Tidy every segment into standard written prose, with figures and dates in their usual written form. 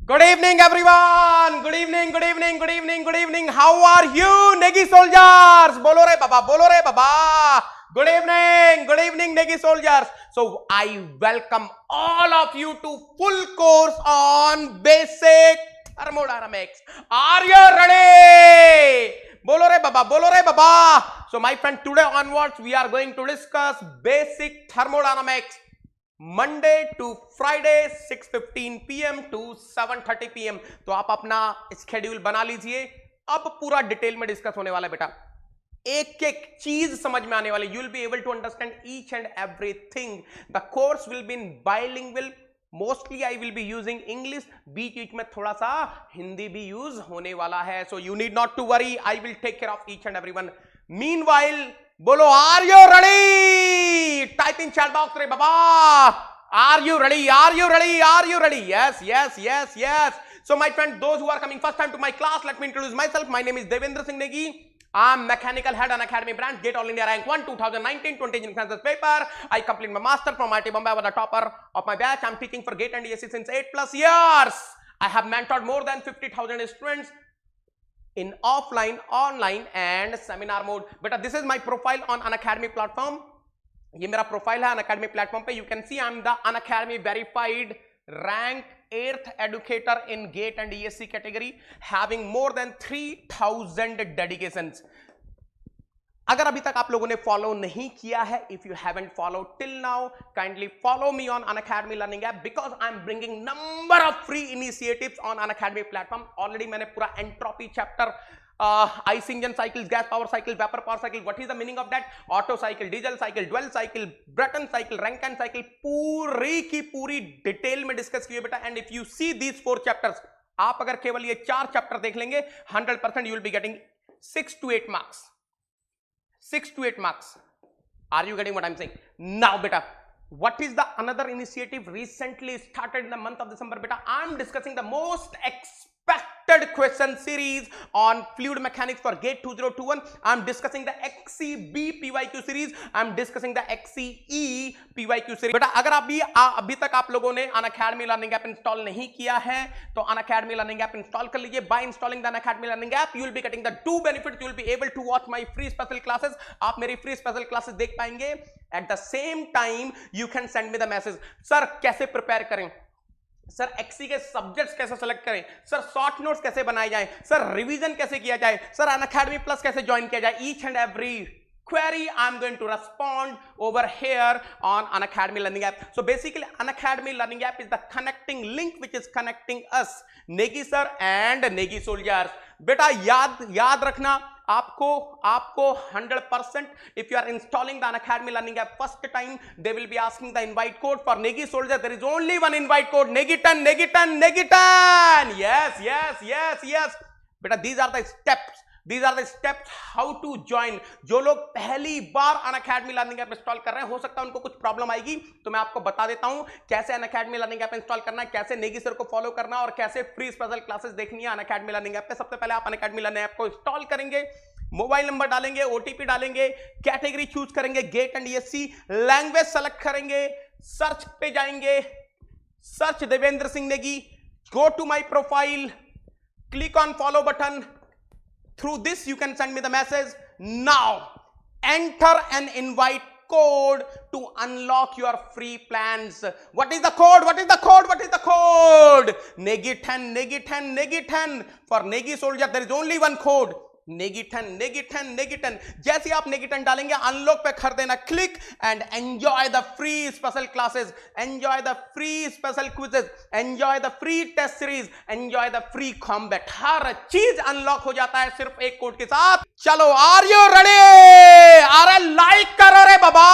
Good evening, everyone. Good evening, good evening, good evening, good evening. How are you, Negi soldiers? Bolo re baba, bolo re baba. Good evening, Negi soldiers. So I welcome all of you to full course on basic thermodynamics. Are you ready? Bolo re baba, bolo re baba. So my friend, today onwards we are going to discuss basic thermodynamics. Monday to Friday 6:15 PM to 7:30 PM। तो आप अपना schedule बना लीजिए। अब पूरा detail में discuss होने वाला है बेटा, एक एक चीज समझ में आने वाली। You will be able to understand each and everything. The course will be in bilingual. Mostly I will be using English, बीच बीच में थोड़ा सा हिंदी भी यूज होने वाला है। So you need not to worry, I will take care of each and everyone. Meanwhile बोलो, are you ready? Type in chat box रे बाबा, are you ready? Are you ready? Are you ready? Yes yes yes yes. So my friend, those who are coming first time to my class, let me introduce myself. My name is Devendra Singh Negi. I'm mechanical head and academy branch, GATE All India rank 1 2019-20 in Kansas paper. I completed my master from IIT Bombay. I was the topper of my batch. I'm teaching for GATE and ESE since 8+ years. I have mentored more than 50,000 students in offline, online and seminar mode. Beta, this is my profile on Unacademy platform. ये मेरा profile है Unacademy platform पे। You can see I am the Unacademy verified rank 8th educator in GATE and ESE कैटेगरी, having more than 3000 dedications. अगर अभी तक आप लोगों ने फॉलो नहीं किया है, if you haven't follow till now, kindly follow me on Unacademy learning app, because I am bringing number of free initiatives on Unacademy platform. Already मैंने पूरा entropy chapter, IC engine cycles, gas power cycle, vapour power cycle, what is the meaning of that, Otto cycle, diesel cycle, dual cycle, Brayton cycle, Rankine cycle, पूरी की पूरी detail में discuss किए बेटा। And if you see these 4 chapters, आप अगर केवल ये 4 चैप्टर देख लेंगे, 100% you will be getting 6 to 8 marks. 6 to 8 marks. Are you getting what I'm saying? Now beta, what is the another initiative recently started in the month of December beta? I'm discussing the most expected question series on fluid mechanics for GATE 2021. I'm discussing the XCB PYQ series. I'm discussing the XCE PYQ series. बेटा अगर अभी तक आप लोगों ने Unacademy learning app install नहीं किया है, तो Unacademy लर्निंग ऐप इंस्टॉल कर लीजिए। By installing the Unacademy learning app, you will be getting the 2 benefits. You will be able to watch my free special classes. आप मेरी free special classes देख पाएंगे। At the same time, you can send me the message. Sir कैसे prepare करें, sir XC के subjects कैसे select करें, sir short notes कैसे बनाए जाएं, सर रिवीजन कैसे किया जाए, सर Unacademy प्लस कैसे ज्वाइन किया जाए, each and every query I'm going to respond over here on Unacademy learning app. So basically Unacademy learning app is the connecting link which is connecting us, Negi sir and Negi soldiers. बेटा याद रखना, आपको 100%, if you are installing the Unacademy learning app first time, they will be asking the invite code. For Negi soldiers there is only one invite code, Negi10, Negi10, Negi10. Yes yes yes yes बेटा, these are the steps. These are the steps how to join. जो लोग पहली बार Unacademy learning app install कर रहे हैं, हो सकता है उनको कुछ प्रॉब्लम आएगी, तो मैं आपको बता देता हूं कैसे Unacademy लर्निंग ऐप इंस्टॉल करना है, कैसे नेगी सर को फॉलो करना और कैसे फ्री स्पेशल क्लासेस देखनी है Unacademy लर्निंग ऐप पे। सबसे पहले आप Unacademy लर्निंग ऐप को इंस्टॉल करेंगे, मोबाइल नंबर डालेंगे, OTP डालेंगे, कैटेगरी चूज करेंगे GATE and ESE, language select करेंगे, सर्च पे जाएंगे, search Devendra Singh Negi, go to my profile, click on follow button. Through this you can send me the message. Now enter an invite code to unlock your free plans. What is the code? What is the code? What is the code? Negi10, Negi10, Negi10. For Negi soldier there is only one code, Negi10, Negi10, Negi10. जैसे आप Negi10 डालेंगे, unlock पे कर देना click and enjoy the free special classes, enjoy the free special quizzes, enjoy the free test series, enjoy the free combat. हर चीज unlock हो जाता है सिर्फ एक कोड के साथ। चलो, आर यू रेडी? अरे लाइक करो रे बाबा।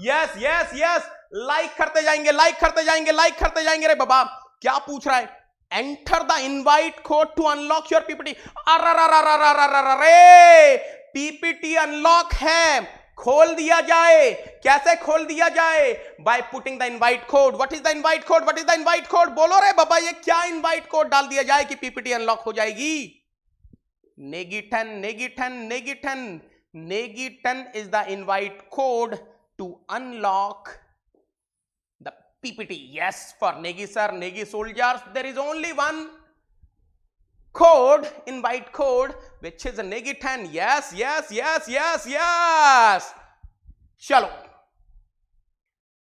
यस यस यस, लाइक करते जाएंगे, लाइक करते जाएंगे, लाइक करते जाएंगे रे बाबा। क्या पूछ रहा है? Enter the invite code to unlock your PPT. अरे PPT अनलॉक है, खोल दिया जाए। कैसे खोल दिया जाए? By putting the invite code. What is the invite code? What is the invite code? बोलो रे बाबा, ये क्या invite code डाल दिया जाए कि PPT अनलॉक हो जाएगी? Negi10, Negi10, Negi10. Negi10 is the invite code to unlock the PPT. Yes, for Negi sir, Negi soldiers, there is only one code, invite code, which is a Negi 10. Yes, yes, yes, yes, yes. चलो,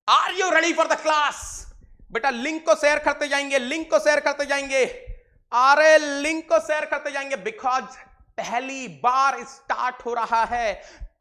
are you ready for the class? बेटा link को share करते जाएंगे, link को share करते जाएंगे, अरे link को शेयर करते जाएंगे, बिकॉज पहली बार स्टार्ट हो रहा है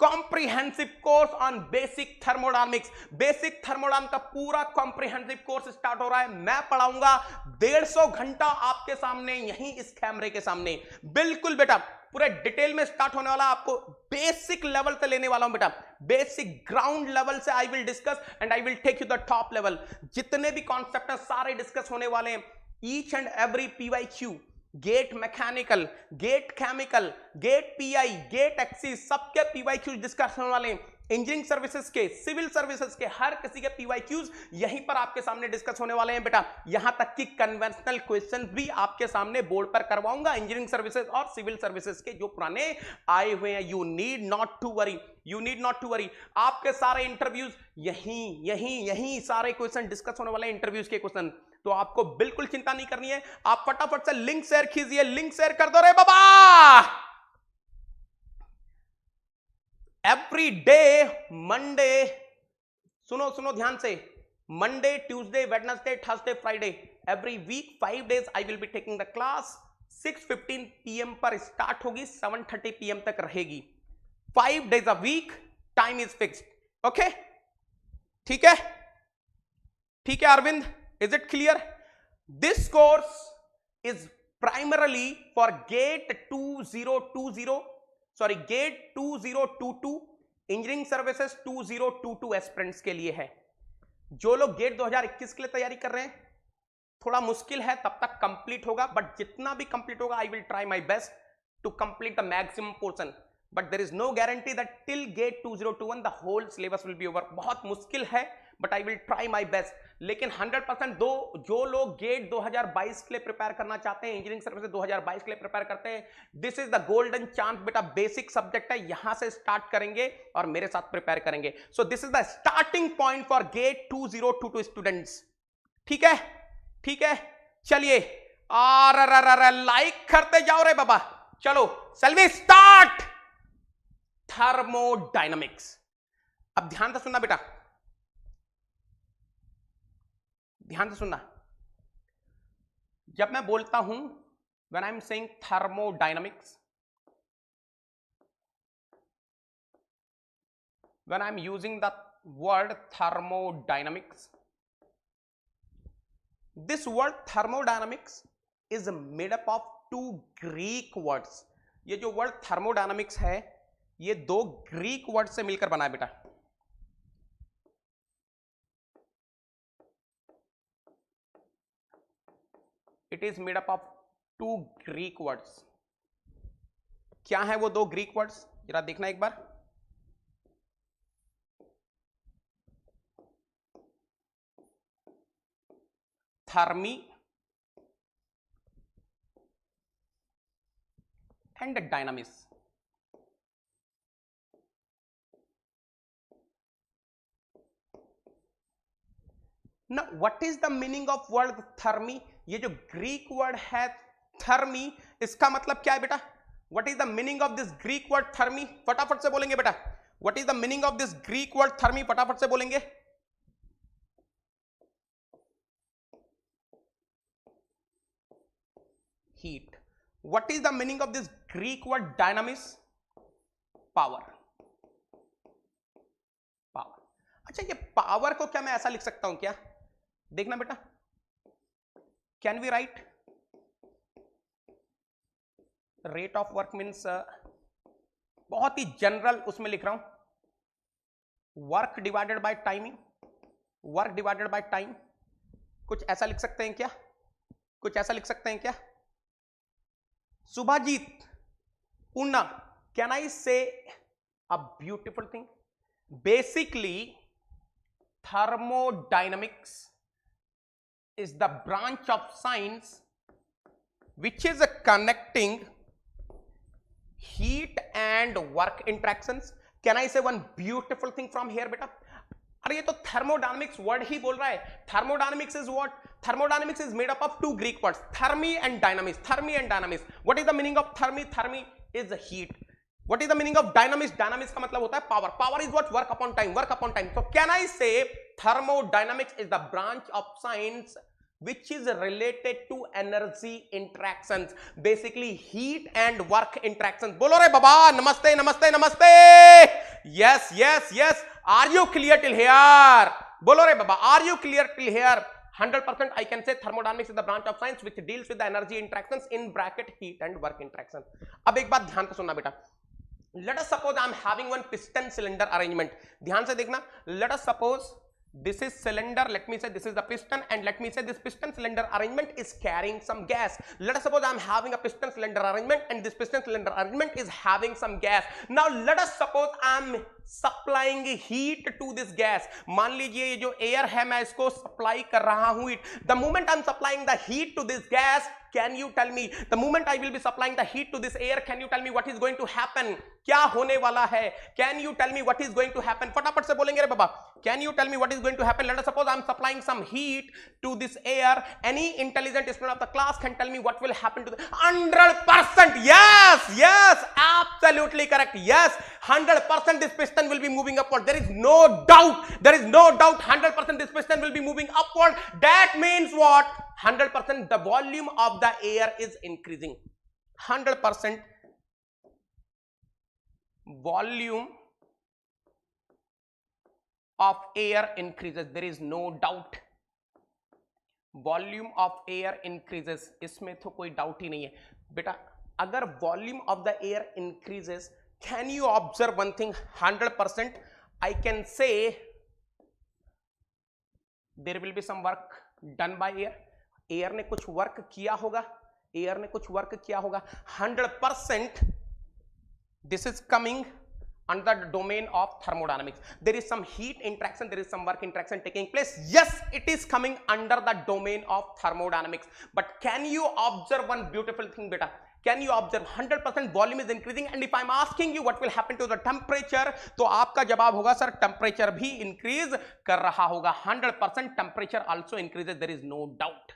comprehensive course on basic thermodynamics. Basic thermodynamics का पूरा कॉम्प्रिहेंसिव कोर्स स्टार्ट हो रहा है। मैं पढ़ाऊंगा 150 घंटा आपके सामने, यहीं इस कैमरे के सामने। बिल्कुल बेटा, पूरे डिटेल में स्टार्ट होने वाला, आपको बेसिक लेवल से लेने वाला हूं बेटा, बेसिक ग्राउंड लेवल से I will discuss and I will take you the top level. जितने भी कॉन्सेप्ट हैं सारे डिस्कस होने वाले हैं। Each and every PYQ, GATE mechanical, GATE chemical, GATE PI, GATE XE, सबके PYQ डिस्कस होने वाले हैं। इंजीनियरिंग सर्विसेज के, सिविल सर्विसेज के, हर किसी के PYQs यहीं पर आपके सामने डिस्कस होने वाले हैं बेटा। यहां तक कि कन्वेंशनल क्वेश्चन भी आपके सामने बोर्ड पर करवाऊंगा, इंजीनियरिंग सर्विसेज और सिविल सर्विसेज के जो पुराने आए हुए हैं। You need not to worry, you need not to worry. आपके सारे इंटरव्यूज यहीं सारे क्वेश्चन डिस्कस होने वाले हैं, इंटरव्यूज के क्वेश्चन। तो आपको बिल्कुल चिंता नहीं करनी है। आप फटाफट से लिंक शेयर कीजिए, लिंक शेयर कर दो रे बाबा। एवरी डे मंडे, सुनो सुनो ध्यान से, Monday, Tuesday, Wednesday, Thursday, Friday, every week 5 days I will be taking the class. 6:15 PM पर स्टार्ट होगी, 7:30 PM तक रहेगी। 5 days a week, time is fixed. Okay, ठीक है, ठीक है Arvind, is it clear? This course is primarily for GATE 2022, sorry GATE 2022, engineering services 2022 aspirants के लिए है। जो लोग गेट 2021 के लिए तैयारी कर रहे हैं, थोड़ा मुश्किल है, तब तक कंप्लीट होगा, बट जितना भी कंप्लीट होगा I will try my best to complete the maximum portion, but there is no guarantee that till GATE 2021 the whole syllabus will be over. बहुत मुश्किल है, but I will try my best. लेकिन 100% जो लोग gate 2022 के लिए prepare करना चाहते हैं, इंजीनियरिंग सर्विसेज 2022 के लिए प्रिपेयर करते हैं, this is the golden chance बेटा। बेसिक सब्जेक्ट है, यहां से स्टार्ट करेंगे और मेरे साथ प्रिपेयर करेंगे। So this is the starting point for GATE 2022 students. ठीक है, ठीक है, चलिए लाइक करते जाओ रे बाबा। चलो शैल वी स्टार्ट थर्मोडायनामिक्स। अब ध्यान से सुनना बेटा, ध्यान से सुनना। जब मैं बोलता हूं when I am saying thermodynamics, when I am using the word thermodynamics, this word thermodynamics is made up of 2 Greek words. ये जो वर्ड थर्मोडायनामिक्स है, ये 2 ग्रीक वर्ड से मिलकर बना है बेटा। It is made up of 2 Greek words. क्या है वो 2 ग्रीक वर्ड्स, जरा देखना एक बार। Therme and dynamics. Now, what is the meaning of word thermi? ये जो ग्रीक वर्ड है थर्मी, इसका मतलब क्या है बेटा? What is the meaning of this Greek word thermi? फटाफट से बोलेंगे बेटा। What is the meaning of this Greek word thermi? फटाफट से बोलेंगे। Heat. What is the meaning of this Greek word dynamics? Power. Power. अच्छा, ये पावर को क्या मैं ऐसा लिख सकता हूं क्या? देखना बेटा, can we write rate of work means, बहुत ही जनरल उसमें लिख रहा हूं, work divided by timing, work divided by time. कुछ ऐसा लिख सकते हैं क्या? कुछ ऐसा लिख सकते हैं क्या? सुभाजीत, पूर्णा, कैन आई से a beautiful thing? Basically thermodynamics is the branch of science which is connecting heat and work interactions. Can I say one beautiful thing from here beta? अरे ये तो थर्मोडायनामिक्स वर्ड ही बोल रहा है. Thermodynamics is what? Thermodynamics is made up of two Greek words, therme and dynamics. Therme and dynamics. What is the meaning of therme? Therme is heat. What is the meaning of dynamics? Dynamics का मतलब होता है power. Power is what? Work upon time. Work upon time. So can I say thermodynamics is the branch of science which is related to energy interactions, basically heat and work interactions. बोलो रे बाबा, नमस्ते नमस्ते नमस्ते. Yes yes yes. Are you clear till here? बोलो रे बाबा, are you clear till here? 100% I can say thermodynamics is the branch of science which deals with the energy interactions in bracket heat and work interactions. अब एक बात ध्यान से सुनना बेटा. Let us suppose I am having one piston cylinder arrangement. ध्यान से देखना. Let us suppose this is cylinder, let me say this is the piston, and let me say this piston cylinder arrangement is carrying some gas. Let us suppose I am having a piston cylinder arrangement and this piston cylinder arrangement is having some gas. Now let us suppose I am supplying heat to this gas. मान लीजिए ये जो air है मैं इसको supply कर रहा हूँ heat. The moment I am supplying the heat to this gas, can you tell me, the moment I will be supplying the heat to this air, can you tell me what is going to happen? क्या होने वाला है? Can you tell me what is going to happen? फटाफट से बोलेंगे रे बाबा. Can you tell me what is going to happen? Let us suppose I am supplying some heat to this air. Any intelligent student of the class can tell me what will happen to the 100%. Yes, yes, absolutely correct. Yes, 100% this piston will be moving upward. There is no doubt. There is no doubt. 100% this piston will be moving upward. That means what? 100% the volume of the air is increasing. 100% volume of air increases. There is no doubt. Volume of air increases. इसमें तो कोई doubt ही नहीं है बेटा. अगर volume of the air increases, can you observe one thing? 100% I can say there will be some work done by air. Air ने कुछ work किया होगा. एयर ने कुछ वर्क किया होगा. 100% this is coming under the domain of thermodynamics. There is some heat interaction, there is some work interaction taking place. Yes, it is coming under the domain of thermodynamics. But can you observe one beautiful thing beta? Can you observe 100% volume is increasing, and if I am asking you what will happen to the temperature, तो आपका जवाब होगा sir temperature भी increase कर रहा होगा. 100% temperature also increases. There is no doubt.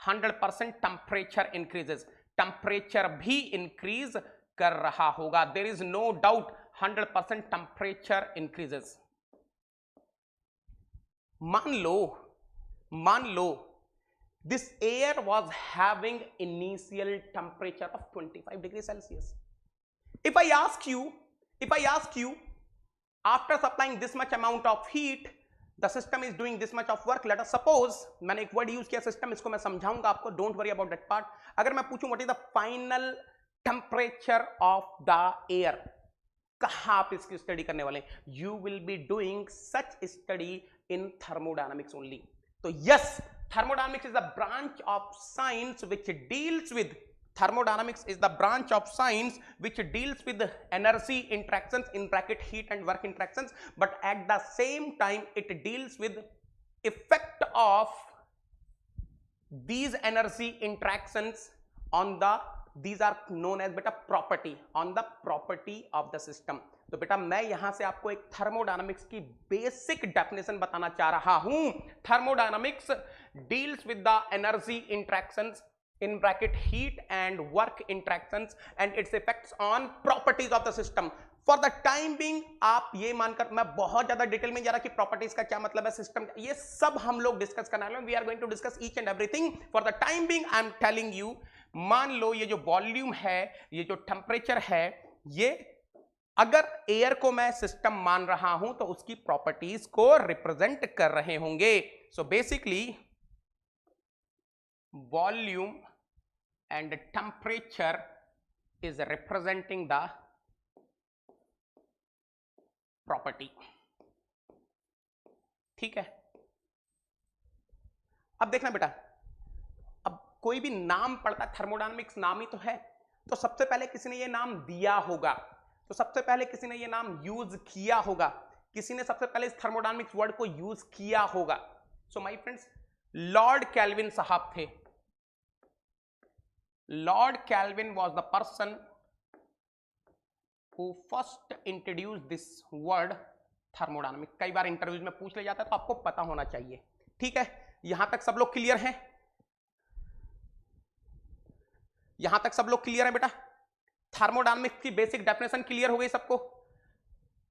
100% temperature increases. Temperature भी increase कर रहा होगा. There is no doubt. 100% temperature increases. मान लो this air was having initial temperature of 25 degrees Celsius. If I ask you after supplying this much amount of heat, the system is doing this much of work. Let us suppose, मैंने एक word use किया system, इसको मैं समझाऊंगा आपको, don't worry about that part. अगर मैं पूछूं what is the final temperature of the air, कहां आप इसकी स्टडी करने वाले? You will be doing such study in thermodynamics only. तो yes, thermodynamics is the branch of science which deals with thermodynamics is the branch of science which deals with energy interactions in bracket heat and work interactions, but at the same time it deals with effect of these energy interactions on the, these are known as beta property, on the property of the system. तो बेटा मैं यहां से आपको एक thermodynamics की basic definition बताना चाह रहा हूं. Thermodynamics deals with the energy interactions in bracket heat and work interactions and it's effects on properties of the system. For the time being आप ये मानकर, मैं बहुत ज्यादा डिटेल में जा रहा कि प्रॉपर्टीज का क्या मतलब है, सिस्टम, ये सब हम लोग डिस्कस करना है. We are going to discuss each and everything. For the time being I am telling you, मान लो ये जो वॉल्यूम है, ये जो टेम्परेचर है, ये अगर एयर को मैं सिस्टम मान रहा हूं तो उसकी प्रॉपर्टीज को रिप्रेजेंट कर रहे होंगे. So basically volume and temperature is representing the property. ठीक है. अब देखना बेटा, अब कोई भी नाम पढ़ता, थर्मोडायनामिक्स नाम ही तो है, तो सबसे पहले किसी ने ये नाम दिया होगा, तो सबसे पहले किसी ने ये नाम यूज किया होगा, किसी ने सबसे पहले इस थर्मोडायनामिक्स वर्ड को यूज किया होगा. So my friends, lord Kelvin साहब थे. Lord Kelvin was the person who first introduced this word thermodynamics, कई बार इंटरव्यूज में पूछ लिया जाता है तो आपको पता होना चाहिए। ठीक है, यहां तक सब लोग क्लियर हैं? यहां तक सब लोग क्लियर है बेटा? थर्मोडायनामिक्स की बेसिक डेफिनेशन क्लियर हो गई सबको?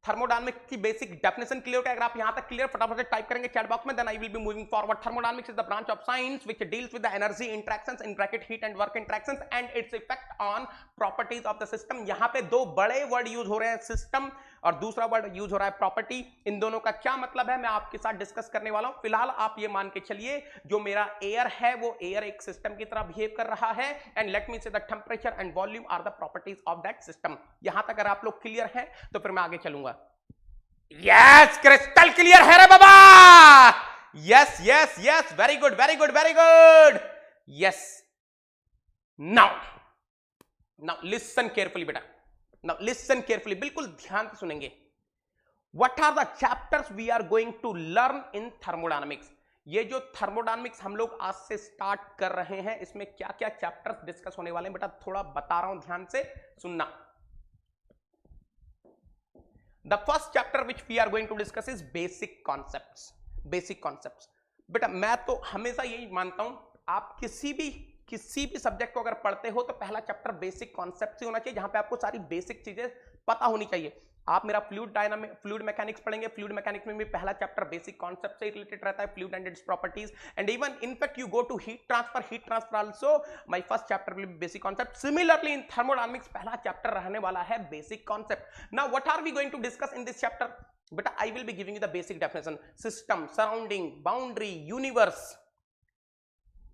थर्मोडायनामिक्स की बेसिक डेफिनेशन क्लियर हो गया? अगर आप यहां तक क्लियर फटाफट से टाइप करेंगे चैट बॉक्स में, then I will be moving forward. Thermodynamics is the branch of science which deals with the energy interactions in bracket heat and work interactions and its effect on properties of the system. यहां पे दो बड़े word use हो रहे हैं, system और दूसरा word use हो रहा है प्रॉपर्टी। इन दोनों का क्या मतलब है मैं आपके साथ डिस्कस करने वाला हूं। फिलहाल आप ये मान के चलिए जो मेरा एयर है वो एयर एक सिस्टम की तरह बिहेव कर रहा है, and let me say the temperature and volume are the properties of that system. यहां तक अगर आप लोग क्लियर हैं तो फिर मैं आगे चलूंगा। यस, क्रिस्टल क्लियर है रे बाबा? Yes yes yes, very good very good very good. Yes, now listen carefully बेटा, नाउ लिसन केयरफुली, बिल्कुल ध्यान से सुनेंगे। What are the chapters we are going to learn in thermodynamics? ये जो थर्मोडायनामिक्स हम लोग आज से स्टार्ट कर रहे हैं, इसमें क्या क्या चैप्टर्स डिस्कस होने वाले हैं बेटा, थोड़ा बता रहा हूं, ध्यान से सुनना। The first chapter which we are going to discuss is basic concepts. Basic concepts. बेटा मैं तो हमेशा यही मानता हूं, आप किसी भी सब्जेक्ट को अगर पढ़ते हो तो पहला चैप्टर बेसिक कॉन्सेप्ट से होना चाहिए, जहां पे आपको सारी बेसिक चीजें पता होनी चाहिए। आप मेरा फ्लूइड मैकेनिक्स पढ़ेंगे, फ्लूइड मैकेनिक्स में भी पहला चैप्टर बेसिक कॉन्सेप्ट से रिलेटेड रहता है, fluid and its properties, and even in fact you go to heat transfer also my first chapter will be basic concept. Similarly in thermodynamics पहला chapter रहने वाला है basic concept. Now what are we going to discuss in this chapter? बेटा I will be giving you the basic definition, system, surrounding, boundary, universe,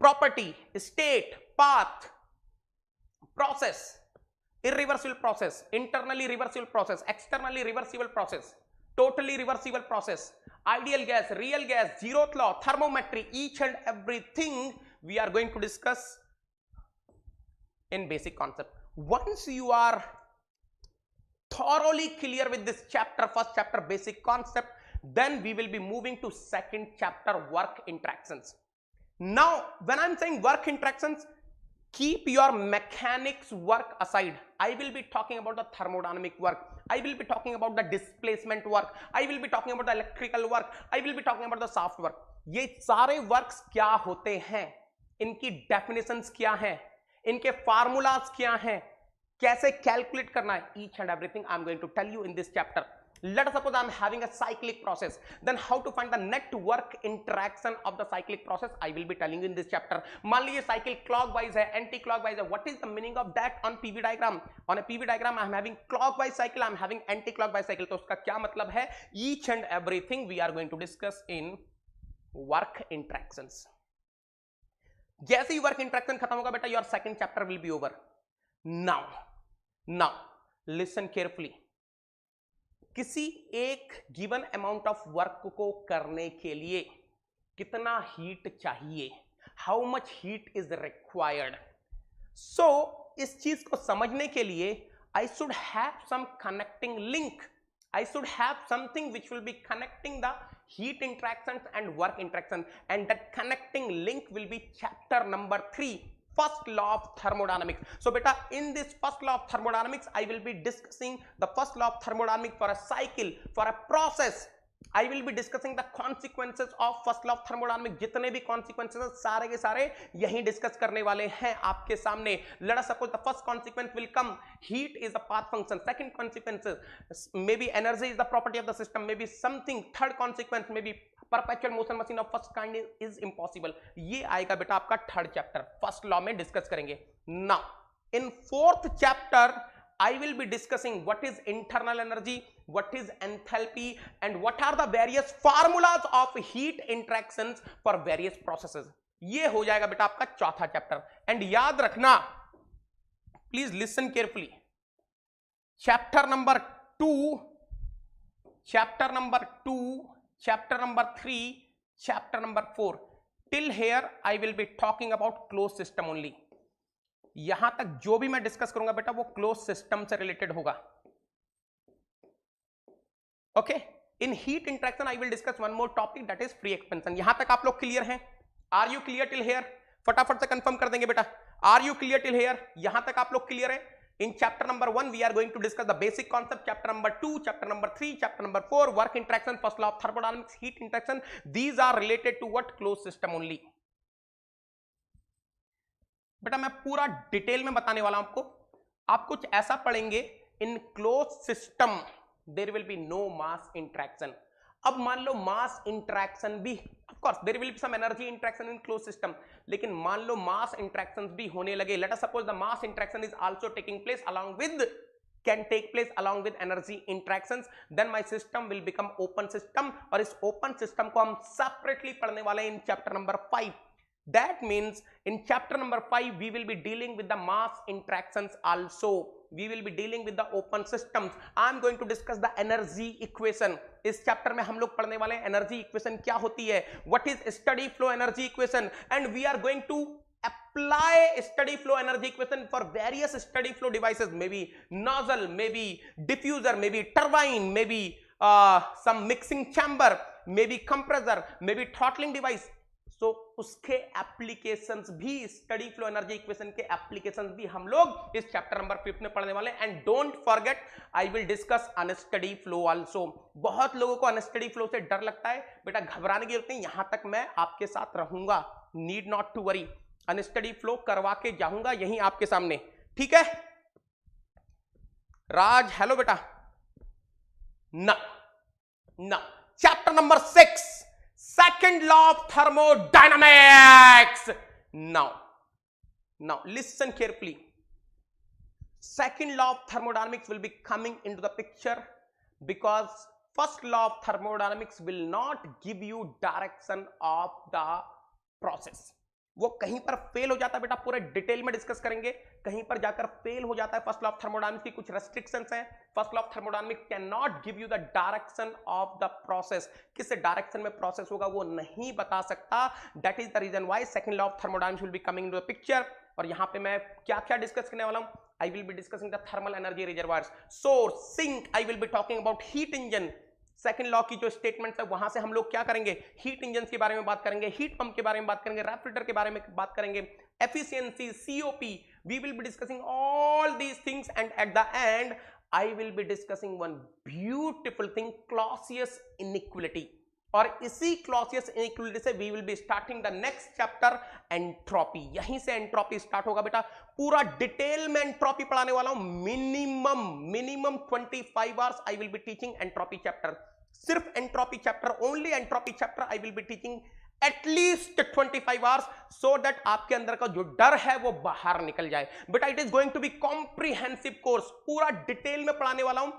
property, state, path, process, irreversible process, internally reversible process, externally reversible process, totally reversible process, ideal gas, real gas, zeroth law, thermometry, each and everything we are going to discuss in basic concept. Once you are thoroughly clear with this chapter, first chapter basic concept, then we will be moving to second chapter work interactions. Now when I'm saying work interactions, keep your mechanics work aside. I will be talking about the thermodynamic work, I will be talking about the displacement work, I will be talking about the electrical work, I will be talking about the soft work. ये सारे works क्या होते हैं, इनकी definitions क्या हैं, इनके formulas क्या हैं, कैसे कैलकुलेट करना है, each and everything I am going to tell you in this chapter. Let us suppose I am having a cyclic process, then how to find the net work interaction of the cyclic process I will be telling you in this chapter. मान लीजिए cycle clockwise है, anti clockwise है, what is the meaning of that on PV diagram? On a PV diagram I am having clockwise cycle, I am having anti clockwise cycle, तो उसका क्या मतलब है? Each and everything we are going to discuss in work interactions. जैसे ही work interaction खत्म होगा बेटा, your second chapter will be over. Now listen carefully. किसी एक गिवन अमाउंट ऑफ वर्क को करने के लिए कितना हीट चाहिए, how much heat is required. So इस चीज को समझने के लिए I should have some connecting link, I should have something which will be connecting the heat interactions and work interactions, and that connecting link will be chapter number 3, first law of thermodynamics. So beta, in this first law of thermodynamics I will be discussing the first law of thermodynamics for a cycle, for a process. I will be discussing the consequences of first law of thermodynamics. जितने भी consequences सारे के सारे यही discuss करने वाले हैं आपके सामने. Let us suppose the first consequence will come, heat is the path function. Second consequences, maybe energy is the property of the system, maybe something. Third consequence, maybe perpetual motion machine of first kind is impossible. ये आएगा बेटा आपका third chapter, first law में discuss करेंगे. Now in fourth chapter I will be discussing what is internal energy, what is enthalpy, and what are the various formulas of heat interactions for various processes. ये हो जाएगा बेटा आपका चौथा chapter. And याद रखना, please listen carefully, chapter number 2, chapter number 2, chapter number 3, chapter number 4, till here I will be talking about closed system only. यहां तक जो भी मैं डिस्कस करूंगा बेटा वो क्लोज सिस्टम से रिलेटेड होगा. Okay, in heat interaction I will discuss one more topic, that is free expansion. यहां तक आप लोग क्लियर हैं? Are you clear till here? फटाफट से कंफर्म कर देंगे बेटा. Are you clear till here? यहां तक आप लोग क्लियर है? In chapter number 1, we are going to discuss the basic concept. Chapter number 2, chapter number 3, chapter number 4, work interaction, first law of thermodynamics, heat interaction. These are related to what? Closed system only. बेटा मैं पूरा detail में बताने वाला हूं आपको. आप कुछ ऐसा पढ़ेंगे, in close system there will be no mass interaction. अब मान लो मास इंट्रैक्शन भी, of course there will be some energy interaction in close system, लेकिन मान लो मास इंट्रैक्शंस भी होने लगे. Let us suppose the mass interaction is also taking place along with, can take place along with energy interactions, then my system will become open system. और इस open system को हम separately पढ़ने वाले हैं in chapter number 5. That means in chapter number 5 we will be dealing with the mass interactions also. We will be dealing with the open systems. I am going to discuss the energy equation. इस chapter में हम लोग पढ़ने वाले हैं energy equation क्या होती है, what is steady flow energy equation, and we are going to apply steady flow energy equation for various steady flow devices, maybe nozzle, maybe diffuser, maybe turbine, maybe some mixing chamber, maybe compressor, maybe throttling device. So उसके applications भी, steady flow energy equation के applications भी हम लोग इस chapter number 5 में पढ़ने वाले. And don't forget I will discuss unsteady flow also. बहुत लोगों को अनस्टडी फ्लो से डर लगता है, बेटा घबराने की जरूरत नहीं, यहां तक मैं आपके साथ रहूंगा, need not to worry. Unsteady flow करवा के जाऊंगा यहीं आपके सामने, ठीक है. राज हेलो बेटा. ना chapter number 6, second law of thermodynamics. Now listen carefully. Second law of thermodynamics will be coming into the picture because first law of thermodynamics will not give you direction of the process. वो कहीं पर fail हो जाता है बेटा, पूरे detail में discuss करेंगे. कहीं पर जाकर फेल हो जाता है. फर्स्ट लॉ ऑफ थर्मोडायनामिक्स की कुछ रेस्ट्रिक्शंस हैं. First law of thermodynamics can not give you the direction of the process. किस डायरेक्शन में प्रोसेस होगा वो नहीं बता सकता. That is the reason why second law of thermodynamics will be coming into the picture. और यहां पे मैं क्या क्या डिस्कस करने वाला हूं, I will be discussing the thermal energy reservoirs, source, sink. I will be talking about heat engine. Second law की जो स्टेटमेंट है वहां से हम लोग क्या करेंगे, हीट इंजन के बारे में बात करेंगे, हीट पंप के बारे में बात करेंगे, रेफ्रिजरेटर के बारे में बात करेंगे, efficiency, COP. We will be discussing all these things and at the end I will be discussing one beautiful thing, Clausius inequality. और इसी क्लॉसियस इनइक्वालिटी से we will be starting the next chapter, entropy. यहीं से entropy start होगा बेटा. पूरा detail में entropy पढ़ाने वाला हूं. Minimum 25 hours I will be teaching entropy chapter. सिर्फ entropy chapter, only entropy chapter I will be teaching at least 25 hours, so that आपके अंदर का जो डर है वो बाहर निकल जाए. बेटा it is going to be comprehensive course, पूरा डिटेल में पढ़ाने वाला हूं.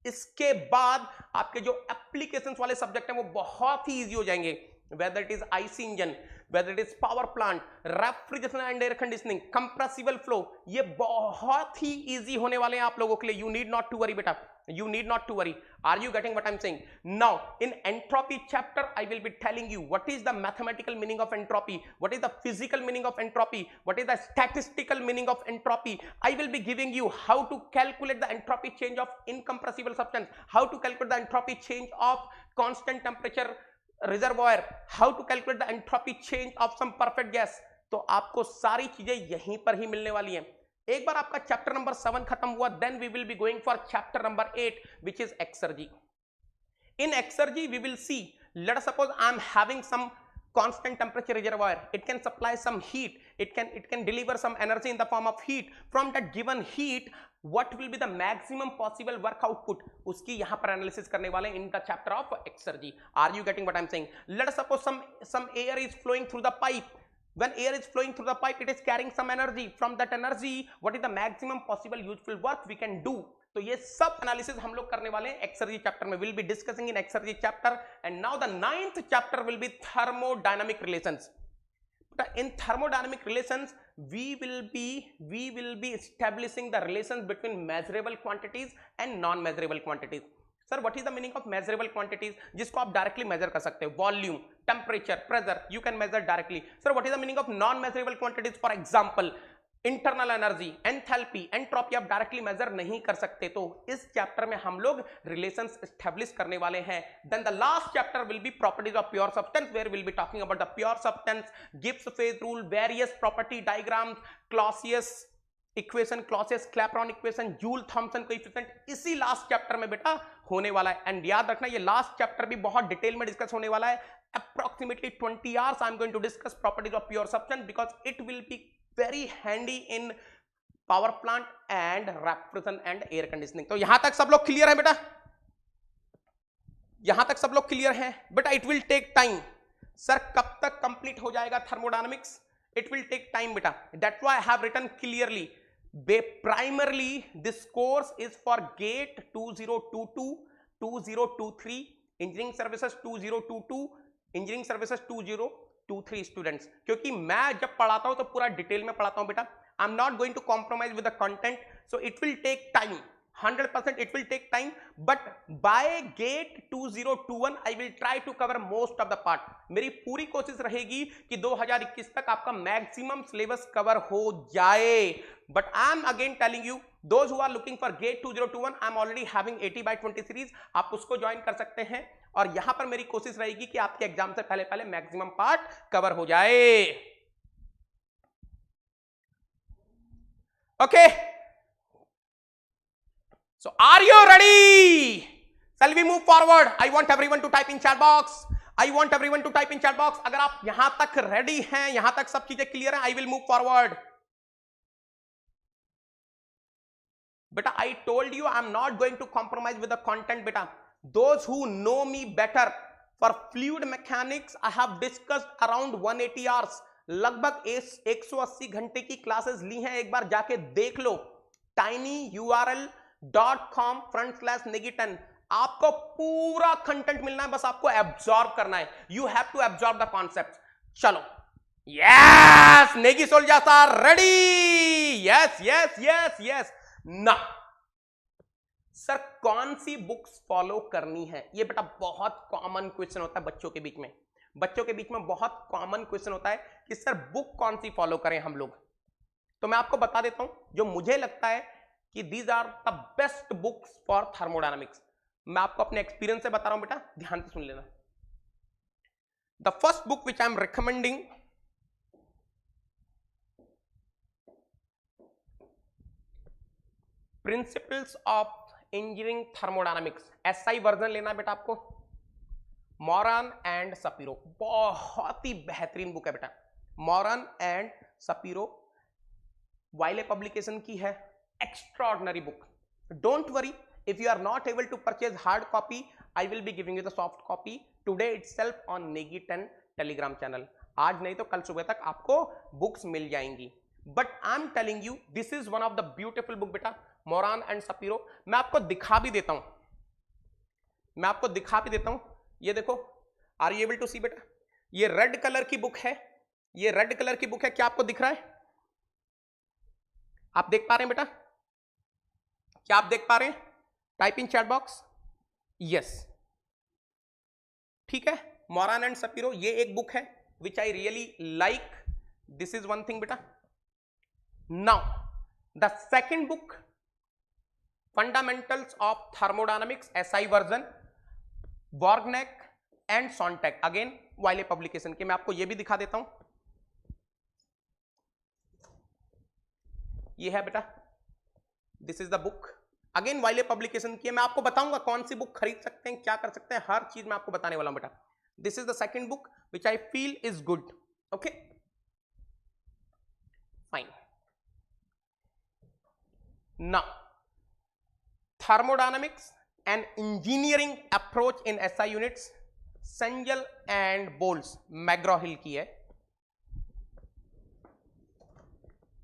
इसके बाद आपके जो एप्लीकेशंस वाले सब्जेक्ट हैं वो बहुत ही इजी हो जाएंगे. whether it is IC engine, whether it is power plant, refrigeration and air conditioning, compressible flow, ये बहुत ही इजी होने वाले हैं आप लोगों के लिए. You need not to worry बेटा, you need not to worry. Are you getting what I'm saying? Now in entropy chapter I will be telling you what is the mathematical meaning of entropy, what is the physical meaning of entropy, what is the statistical meaning of entropy. I will be giving you how to calculate the entropy change of incompressible substance, how to calculate the entropy change of constant temperature reservoir, how to calculate the entropy change of some perfect gas. तो आपको सारी चीजें यहीं पर ही मिलने वाली हैं. एक बार आपका चैप्टर नंबर 7 खत्म हुआ, then we will be going for chapter number 8 which is exergy. In exergy we will see, let us suppose I am having some constant temperature reservoir, it can supply some heat, it can deliver some energy in the form of heat. From that given heat what will be the maximum possible work output, उसकी यहां पर analysis करने वाले in the chapter of exergy. Are you getting what I'm saying? Let us suppose some air is flowing through the pipe. When air is flowing through the pipe, it is carrying some energy. From that energy, what is the maximum possible useful work we can do? तो ये सब analysis हम लोग करने वाले हैं exergy chapter में. Will be discussing in exergy chapter. And now the 9th chapter will B thermodynamic relations. In thermodynamic relations, we will be establishing the relations between measurable quantities and non-measurable quantities. Sir what is the meaning of measurable quantities, जिसको आप directly measure कर सकते हो? Volume, temperature, pressure, you can measure directly. Sir what is the meaning of non measurable quantities? For example internal energy, enthalpy, entropy आप directly measure नहीं कर सकते. तो इस चैप्टर में हम लोग रिलेशंस एस्टैब्लिश करने वाले हैं. Then the last chapter will be properties of pure substance, where will be talking about the pure substance, Gibbs phase rule, various property diagrams, Clausius equation, Clausius, Clapeyron equation, Joule Thomson coefficient, इसी last chapter में बेटा होने वाला है। And याद रखना ये last chapter भी बहुत डिटेल में डिस्कस होने वाला है। approximately 20 hours I'm going to discuss properties of pure substance because it will be very handy in power plant and refrigeration and air conditioning। तो यहां तक सब लोग क्लियर है बेटा? यहां तक सब लोग क्लियर हैं बेटा? It will take time. Sir कब तक कंप्लीट हो जाएगा thermodynamics? It will take time बेटा। That's why I have written clearly primarily this course is for GATE 2022 2023 engineering services 2022 engineering services 2023 students. क्योंकि मैं जब पढ़ाता हूं तो पूरा डिटेल में पढ़ाता हूं बेटा। I am not going to compromise with the content, so it will take time, 100% it will take time, but by GATE 2021 I will try to cover most of the part. मेरी पूरी कोशिश रहेगी कि 2021 तक आपका मैक्सिमम सिलेबस कवर हो जाए। But I am again telling you, those who are looking for GATE 2021, I am already having 80/20 series, आप उसको ज्वाइन कर सकते हैं। और यहां पर मेरी कोशिश रहेगी कि आपके एग्जाम से पहले पहले मैक्सिमम पार्ट कवर हो जाए। Okay, so are you ready? Shall we move forward? I want everyone to type in chat box. I want everyone to type in chat box. अगर आप यहां तक रेडी हैं, यहां तक सब चीजें क्लियर है, I will move forward. बेटा I told you I'm not going to compromise with the content बेटा। Those who know me better for fluid mechanics, I have discussed around 180 hours, लगभग 180 घंटे की क्लासेस ली हैं, एक बार जाके देख लो tinyurl.com/Negiton। आपको पूरा कंटेंट मिलना है, बस आपको एब्जॉर्ब करना है। You have to absorb the concept. चलो, yes, Negi soldiers are ready. Yes yes yes yes. ना सर कौन सी बुक्स फॉलो करनी है? ये बेटा बहुत कॉमन क्वेश्चन होता है बच्चों के बीच में। बच्चों के बीच में बहुत कॉमन क्वेश्चन होता है कि सर बुक कौन सी फॉलो करें हम लोग। तो मैं आपको बता देता हूं जो मुझे लगता है कि these are the best books for thermodynamics. मैं आपको अपने एक्सपीरियंस से बता रहा हूं बेटा, ध्यान से सुन लेना। The first book which I am recommending, principles of engineering thermodynamics, SI version लेना बेटा आपको। मॉरन एंड सपीरो, बहुत ही बेहतरीन बुक है बेटा। मॉरन एंड सपीरो, वाइले पब्लिकेशन की है, extraordinary book. Don't worry, if you are not able to purchase hard copy, I will be giving you the soft copy today itself on Negiton Telegram channel। आज नहीं तो कल सुबह तक आपको बुक्स मिल जाएंगी। But I am telling you this is one of the beautiful book बेटा, Moran and सपीरो। मैं आपको दिखा भी देता हूं, मैं आपको दिखा भी देता हूं। ये देखो, आर यू एबल टू सी बेटा? ये रेड कलर की बुक है, ये रेड कलर की बुक है। क्या आपको दिख रहा है? आप देख पा रहे हैं बेटा? क्या आप देख पा रहे हैं? Type in chat box yes. ठीक है, मोरान एंड सपीरो ये एक बुक है which I really like. This is one thing बेटा। Now the second book, fundamentals of thermodynamics, SI version, Borgnakke and Sonntag, again Wiley publication के। मैं आपको ये भी दिखा देता हूं, ये है बेटा, this is the book, again Wiley publication की है। मैं आपको बताऊंगा कौन सी बुक खरीद सकते हैं, क्या कर सकते हैं, हर चीज मैं आपको बताने वाला हूं बेटा। This is the second book which I feel is good. Okay fine. Now thermodynamics and engineering approach in SI units, Cengel and Boles, McGraw Hill की है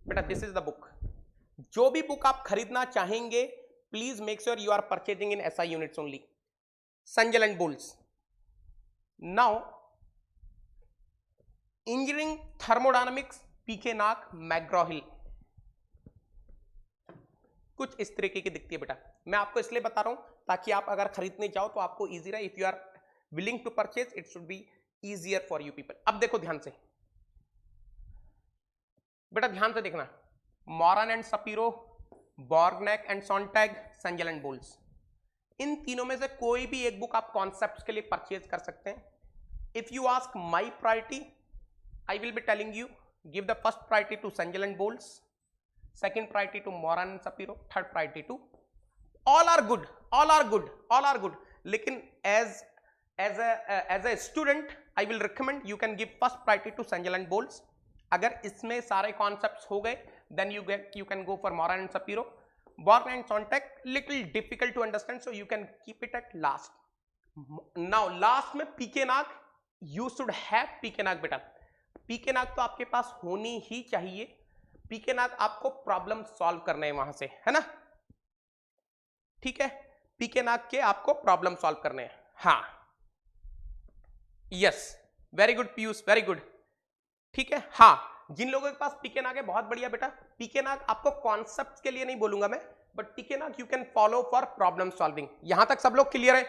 बेटा। This is the book. जो भी बुक आप खरीदना चाहेंगे, please make sure you are purchasing in SI units only, Cengel and Boles. Now engineering thermodynamics, PK Nag, McGraw Hill, कुछ इस तरीके की दिखती है बेटा। मैं आपको इसलिए बता रहा हूं ताकि आप अगर खरीदने जाओ तो आपको इजी रहे। If you are willing to purchase, it should be easier for you people. अब देखो ध्यान से बेटा, ध्यान से देखना। Moran and Shapiro, Borgnakke and Sonntag, Cengel and Boles, इन तीनों में से कोई भी एक बुक आप कॉन्सेप्ट्स के लिए परचेज कर सकते हैं। If you ask my priority, I will be telling you give the first priority to Cengel and Boles, second priority to Moran and Sapiro, third priority to, all are good, all are good, all are good. लेकिन as a student I will recommend you can give first priority to Sanjal and Bowles. अगर इसमें सारे concepts हो गए then you can go for Moran and Sapiro. Born and Sontag little difficult to understand, so you can keep it at last. Now last में PK Nag, you should have PK Nag बेटा. PK Nag तो आपके पास होनी ही चाहिए. PK Nag आपको problem solve करना है वहां से, है ना, ठीक है. PK Nag के आपको प्रॉब्लम सॉल्व करने हैं. हाँ, yes, very good Piyush, very good, ठीक है. हाँ, जिन लोगों के पास PK Nag है बहुत बढ़िया बेटा. PK Nag आपको कॉन्सेप्ट के लिए नहीं बोलूंगा मैं, but PK Nag you can follow for problem solving. यहां तक सब लोग क्लियर है?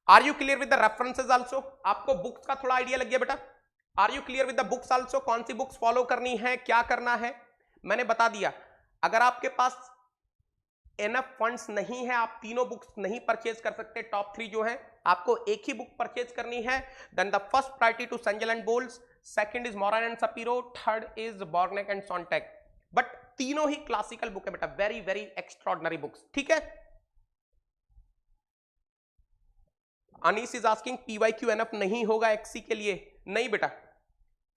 Are you clear with the references also? आपको बुक्स का थोड़ा आइडिया लग गया बेटा? Are you clear with the books also? कौन सी बुक्स फॉलो करनी है, क्या करना है, मैंने बता दिया. अगर आपके पास एनफ फंड्स नहीं है, आप तीनों बुक्स नहीं परचेज कर सकते, टॉप 3 जो है, आपको एक ही बुक परचेज करनी है. Then the first priority to Cengel and Boles, second is Moran and Shapiro, third is Borgnakke and Sonntag. But तीनों ही क्लासिकल बुक है बेटा, वेरी वेरी एक्स्ट्रॉर्डिनरी बुक्स, ठीक है. Anees is asking PYQ enough नहीं होगा एक्सी के लिए. नहीं बेटा,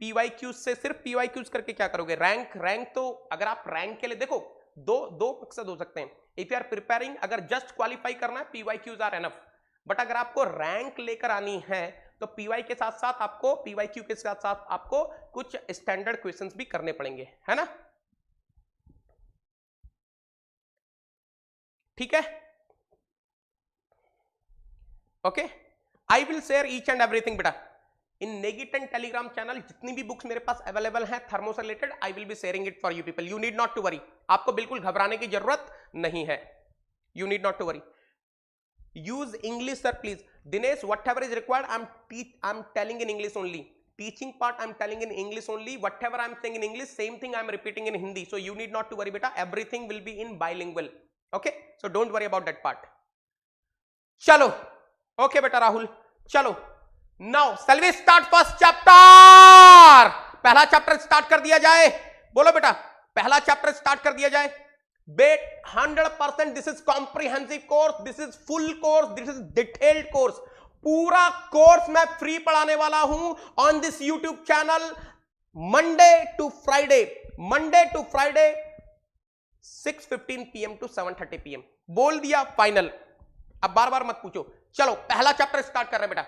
पीवाईक्यू से सिर्फ पीवाईक्यूज करके क्या करोगे? रैंक तो अगर आप रैंक के लिए देखो, दो मकसद हो सकते हैं. इफ यू आर प्रिपेयरिंग, अगर जस्ट क्वालिफाई करना है, पीवाईक्यूज आर एनफ. बट अगर आपको रैंक लेकर आनी है तो पीवाई के साथ साथ आपको, पीवाईक्यू के साथ साथ आपको कुछ स्टैंडर्ड क्वेश्चंस भी करने पड़ेंगे, है ना, ठीक है. Okay, I will share each and everything बेटा इन नेगिटन टेलीग्राम चैनल. जितनी भी बुक्स मेरे पास अवेलेबल है थर्मो से related, I will be sharing it for you people. You need not to worry, आपको बिल्कुल घबराने की जरूरत नहीं है. You need not to worry. Use English sir please. Dinesh, whatever is required, I'm telling in English only. Teaching part I'm telling in English only. Whatever I'm saying in English, same thing I'm repeating in Hindi. So you need not to worry beta. Everything will be in bilingual. Okay? So don't worry about that part. चलो, okay बेटा राहुल, चलो. Now shall we start first chapter? पहला chapter start कर दिया जाए. बोलो बेटा, पहला चैप्टर स्टार्ट कर दिया जाए. Bet 100% this is comprehensive course, this is full course, this is detailed course. पूरा कोर्स मैं फ्री पढ़ाने वाला हूं on this YouTube channel, Monday to Friday, Monday to Friday 6:15 PM to 7:30 PM. बोल दिया फाइनल. अब बार बार मत पूछो. चलो पहला चैप्टर स्टार्ट कर रहे हैं बेटा.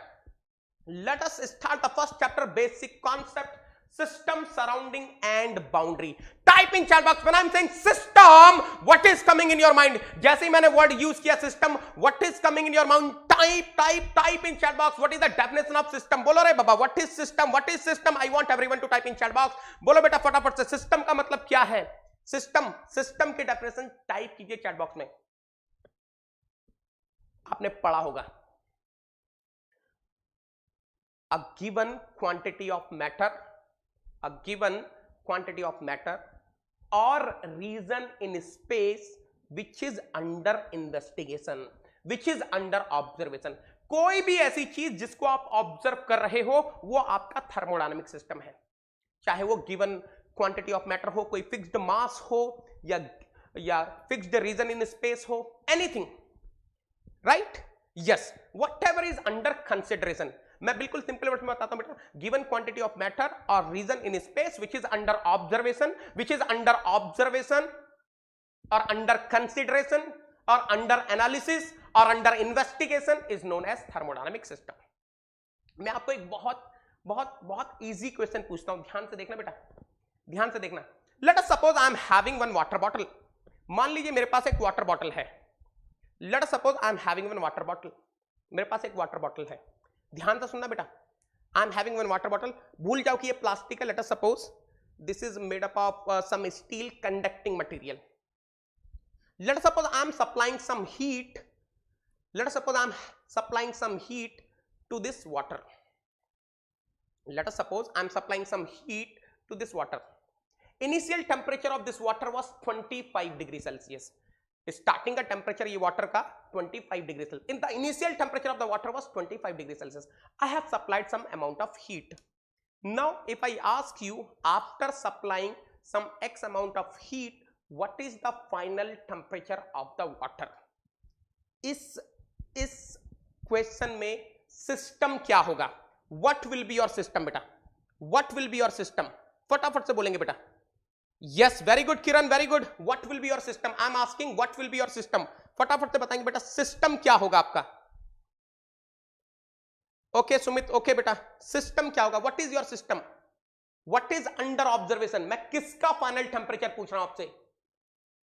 Let us start the first chapter, basic concept, system, surrounding and boundary. Type in chat box when I'm saying system, what is coming in your mind? जैसे ही मैंने word use किया system, what is coming in your mind? Type in chat box. What is the definition of system? बोलो रे बाबा, what is system? What is system? I want everyone to type in chat box. बोलो बेटा फटाफट से, system का मतलब क्या है? system की definition टाइप कीजिए chat box में. आपने पढ़ा होगा. A given quantity of matter, a given quantity of matter or region in space which is under investigation, which is under observation. कोई भी ऐसी चीज जिसको आप ऑब्जर्व कर रहे हो वो आपका थर्मोडायनामिक सिस्टम है. चाहे वो गिवन क्वांटिटी ऑफ मैटर हो, कोई फिक्स्ड मास हो या फिक्स्ड रीजन इन स्पेस हो, anything, right? Yes, whatever is under consideration. मैं बिल्कुल सिंपल वर्ड में बताता हूं बेटा. गिवन क्वांटिटी ऑफ मैटर और region in space which is under observation, which is under observation और अंडर कंसिडरेशन और अंडर एनालिसिस और under investigation is known as thermodynamic system. मैं आपको एक बहुत बहुत बहुत इजी क्वेश्चन पूछता हूं, ध्यान से देखना बेटा, ध्यान से देखना. Late us suppose I am having one water bottle. मान लीजिए मेरे पास एक वाटर बॉटल है. Let us suppose I am having one water bottle. मेरे पास एक वाटर बॉटल है. ध्यान से सुनना बेटा. I am having one water bottle. भूल जाओ कि ये प्लास्टिक है. Let us suppose this is made up of some steel conducting material. Let us suppose I am supplying some heat. Let us suppose I am supplying some heat to this water. Let us suppose I am supplying some heat to this water. Initial temperature of this water was 25 degrees Celsius. Starting का temperature ये water का 25 degrees Celsius. In the initial temperature of the water was 25 degrees Celsius. I have supplied some amount of heat. Now, if I ask you after supplying some X amount of heat, what is the final temperature of the water? इस question में system क्या होगा? What will be your system बेटा? What will be your system? फटाफट से बोलेंगे बेटा. Yes, very good Kiran, very good. What will be your system? I am asking what will be your system? फटाफट से बताएंगे बेटा सिस्टम क्या होगा आपका. ओके सुमित, ओके बेटा, सिस्टम क्या होगा? What is your system? What is under observation? मैं किसका फाइनल टेम्परेचर पूछ रहा हूं आपसे?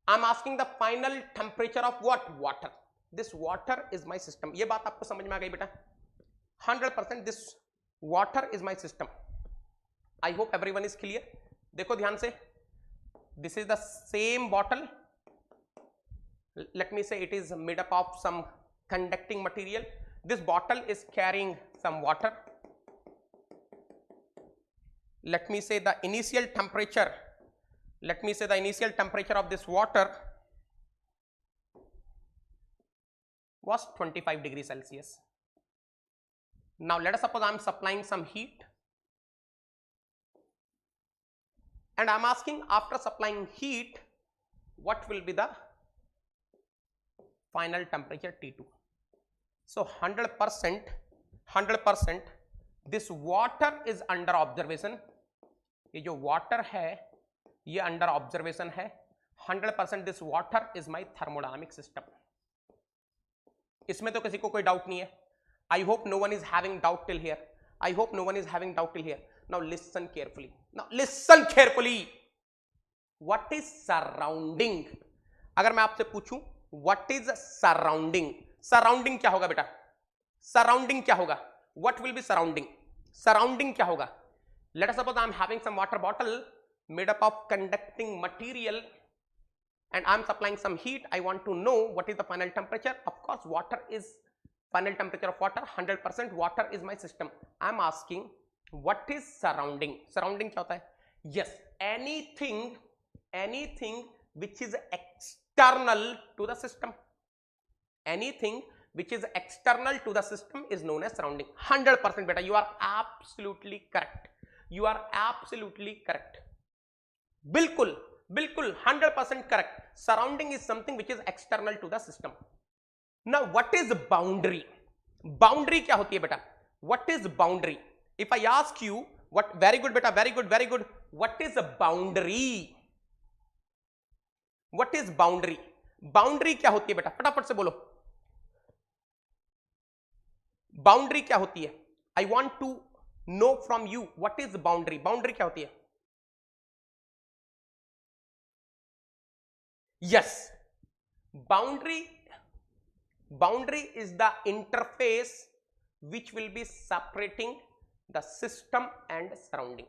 आई am asking the final temperature of what? Water. This water is my system. ये बात आपको समझ में आ गई बेटा? 100% this water is my system. I hope everyone is clear. देखो ध्यान से, this is the same bottle. Late me से it is made up of some conducting material. This bottle is carrying some water. Let me say the initial temperature. Let me say the initial temperature of this water was 25 degrees Celsius. Now let us suppose I am supplying some heat, and I am asking after supplying heat what will be the final temperature T2. So 100% this water is under observation. ये जो water है ये under observation है. 100% this water is my thermodynamic system. इसमें तो किसी को कोई डाउट नहीं है. I hope no one is having doubt till here. I hope no one is having doubt till here. Now listen carefully. Now listen carefully. What is surrounding? अगर मैं आपसे पूछूं what is surrounding? सराउंडिंग क्या होगा बेटा? Surrounding क्या होगा? What will be surrounding? Surrounding क्या होगा? Let us suppose I am having some water bottle made up of conducting material and I am supplying some heat. I want to know what is the final temperature. Of course water is final temperature of water. 100% water is my system. I am asking what is surrounding? Surrounding क्या होता है? Yes, anything which is external to the system. Anything which is external to the system is known as surrounding. 100% beta, you are absolutely correct. You are absolutely correct. बिल्कुल 100% correct. Surrounding is something which is external to the system. Now what is boundary? Boundary क्या होती है बेटा? What is boundary? If I ask you what, very good beta, very good. What is a boundary? What is boundary? Boundary क्या होती है बेटा? फटाफट से बोलो. बाउंड्री क्या होती है? I want to know from you what is boundary. Boundary क्या होती है? Yes, boundary is the interface which will be separating the system and surrounding.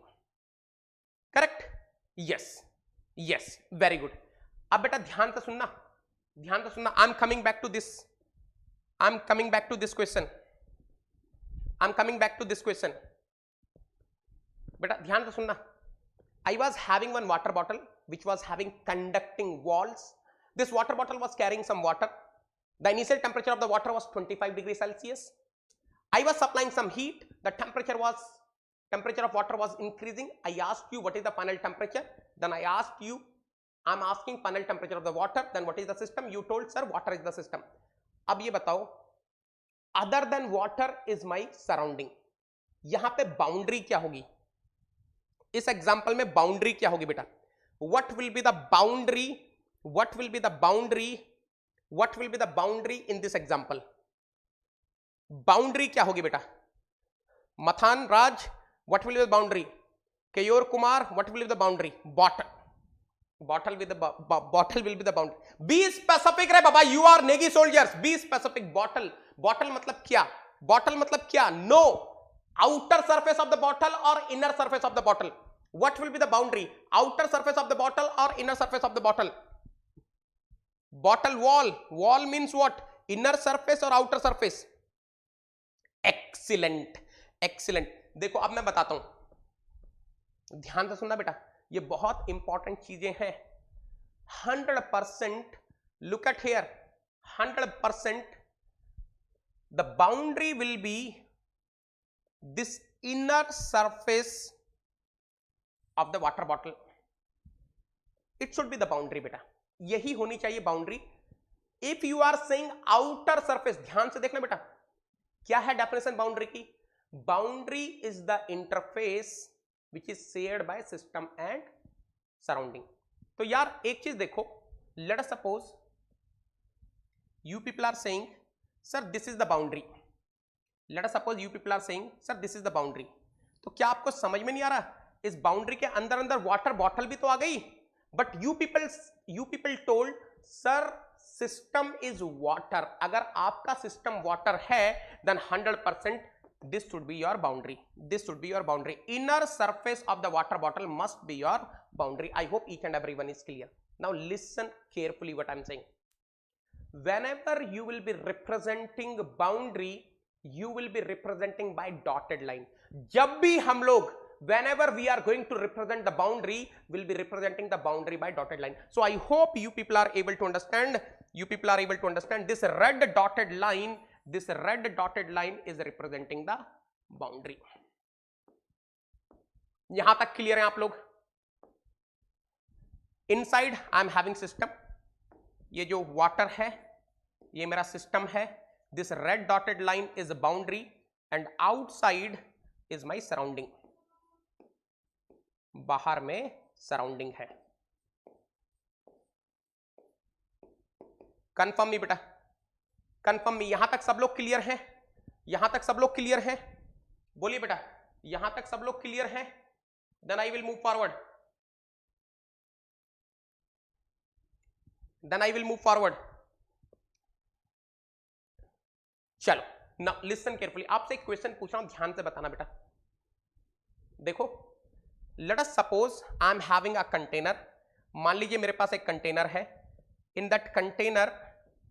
Correct? Yes, very good. अब बेटा ध्यान से सुनना. I am coming back to this question. बेटा ध्यान से सुनना. I was having one water bottle which was having conducting walls. This water bottle was carrying some water. The initial temperature of the water was 25 degrees Celsius. I was supplying some heat. The temperature of water was increasing. I asked you what is the final temperature. Then I asked you, I'm asking final temperature of the water. Then what is the system? You told sir water is the system. अब ये बताओ, other than water is my surrounding. यहां पे boundary क्या होगी? इस example में boundary क्या होगी बेटा? What will be the boundary? What will be the boundary in this example? Boundary क्या होगी बेटा? मथान राज, what will be the boundary? Keyur Kumar, what will be the boundary? Bottle will be the boundary. Be specific रे बाबा, you are Negi soldiers. Be specific. Bottle मतलब क्या? Bottle मतलब क्या? No. Outer surface of the bottle or inner surface of the bottle? What will be the boundary? Outer surface of the bottle or inner surface of the bottle? Bottle wall. Wall means what? Inner surface or outer surface? Excellent. देखो अब मैं बताता हूं, ध्यान से सुनना बेटा, ये बहुत इंपॉर्टेंट चीजें हैं. 100%, look at here, 100% the boundary will be this inner surface of the water bottle. It should be the boundary बेटा, यही होनी चाहिए boundary. If you are saying outer surface, ध्यान से देखना बेटा, क्या है डेफिनेशन बाउंड्री की? Boundary is the interface which is shared by system and surrounding. तो यार एक चीज देखो, let us suppose you people are saying sir this is the boundary. let us suppose you people are saying sir this is the boundary. तो क्या आपको समझ में नहीं आ रहा, इस बाउंड्री के अंदर अंदर वाटर बॉटल भी तो आ गई, but you people told sir system is water. अगर आपका सिस्टम वाटर है then 100% this should be your boundary. this should be your boundary. inner surface of the water bottle must be your boundary. I hope each and everyone is clear. now listen carefully what I'm saying. whenever you will be representing boundary, you will be representing by dotted line. जब भी हम लोग whenever we are going to represent the boundary, we'll be representing the boundary by dotted line. So I hope you people are able to understand. You people are able to understand this red dotted line. This red dotted line is representing the boundary. यहां तक clear है आप लोग? Inside I am having system. ये जो water है ये मेरा सिस्टम है. This red dotted line is boundary and outside is my surrounding. बाहर में सराउंडिंग है. कंफर्म मी बेटा, कंफर्म मी. यहां तक सब लोग क्लियर हैं? यहां तक सब लोग क्लियर हैं? बोलिए बेटा, यहां तक सब लोग क्लियर हैं? Then I will move forward. then I will move forward. चलो, now listen carefully. आपसे एक क्वेश्चन पूछ रहा हूं, ध्यान से बताना बेटा. देखो, let us suppose I am having a container. मान लीजिए मेरे पास एक कंटेनर है. In that container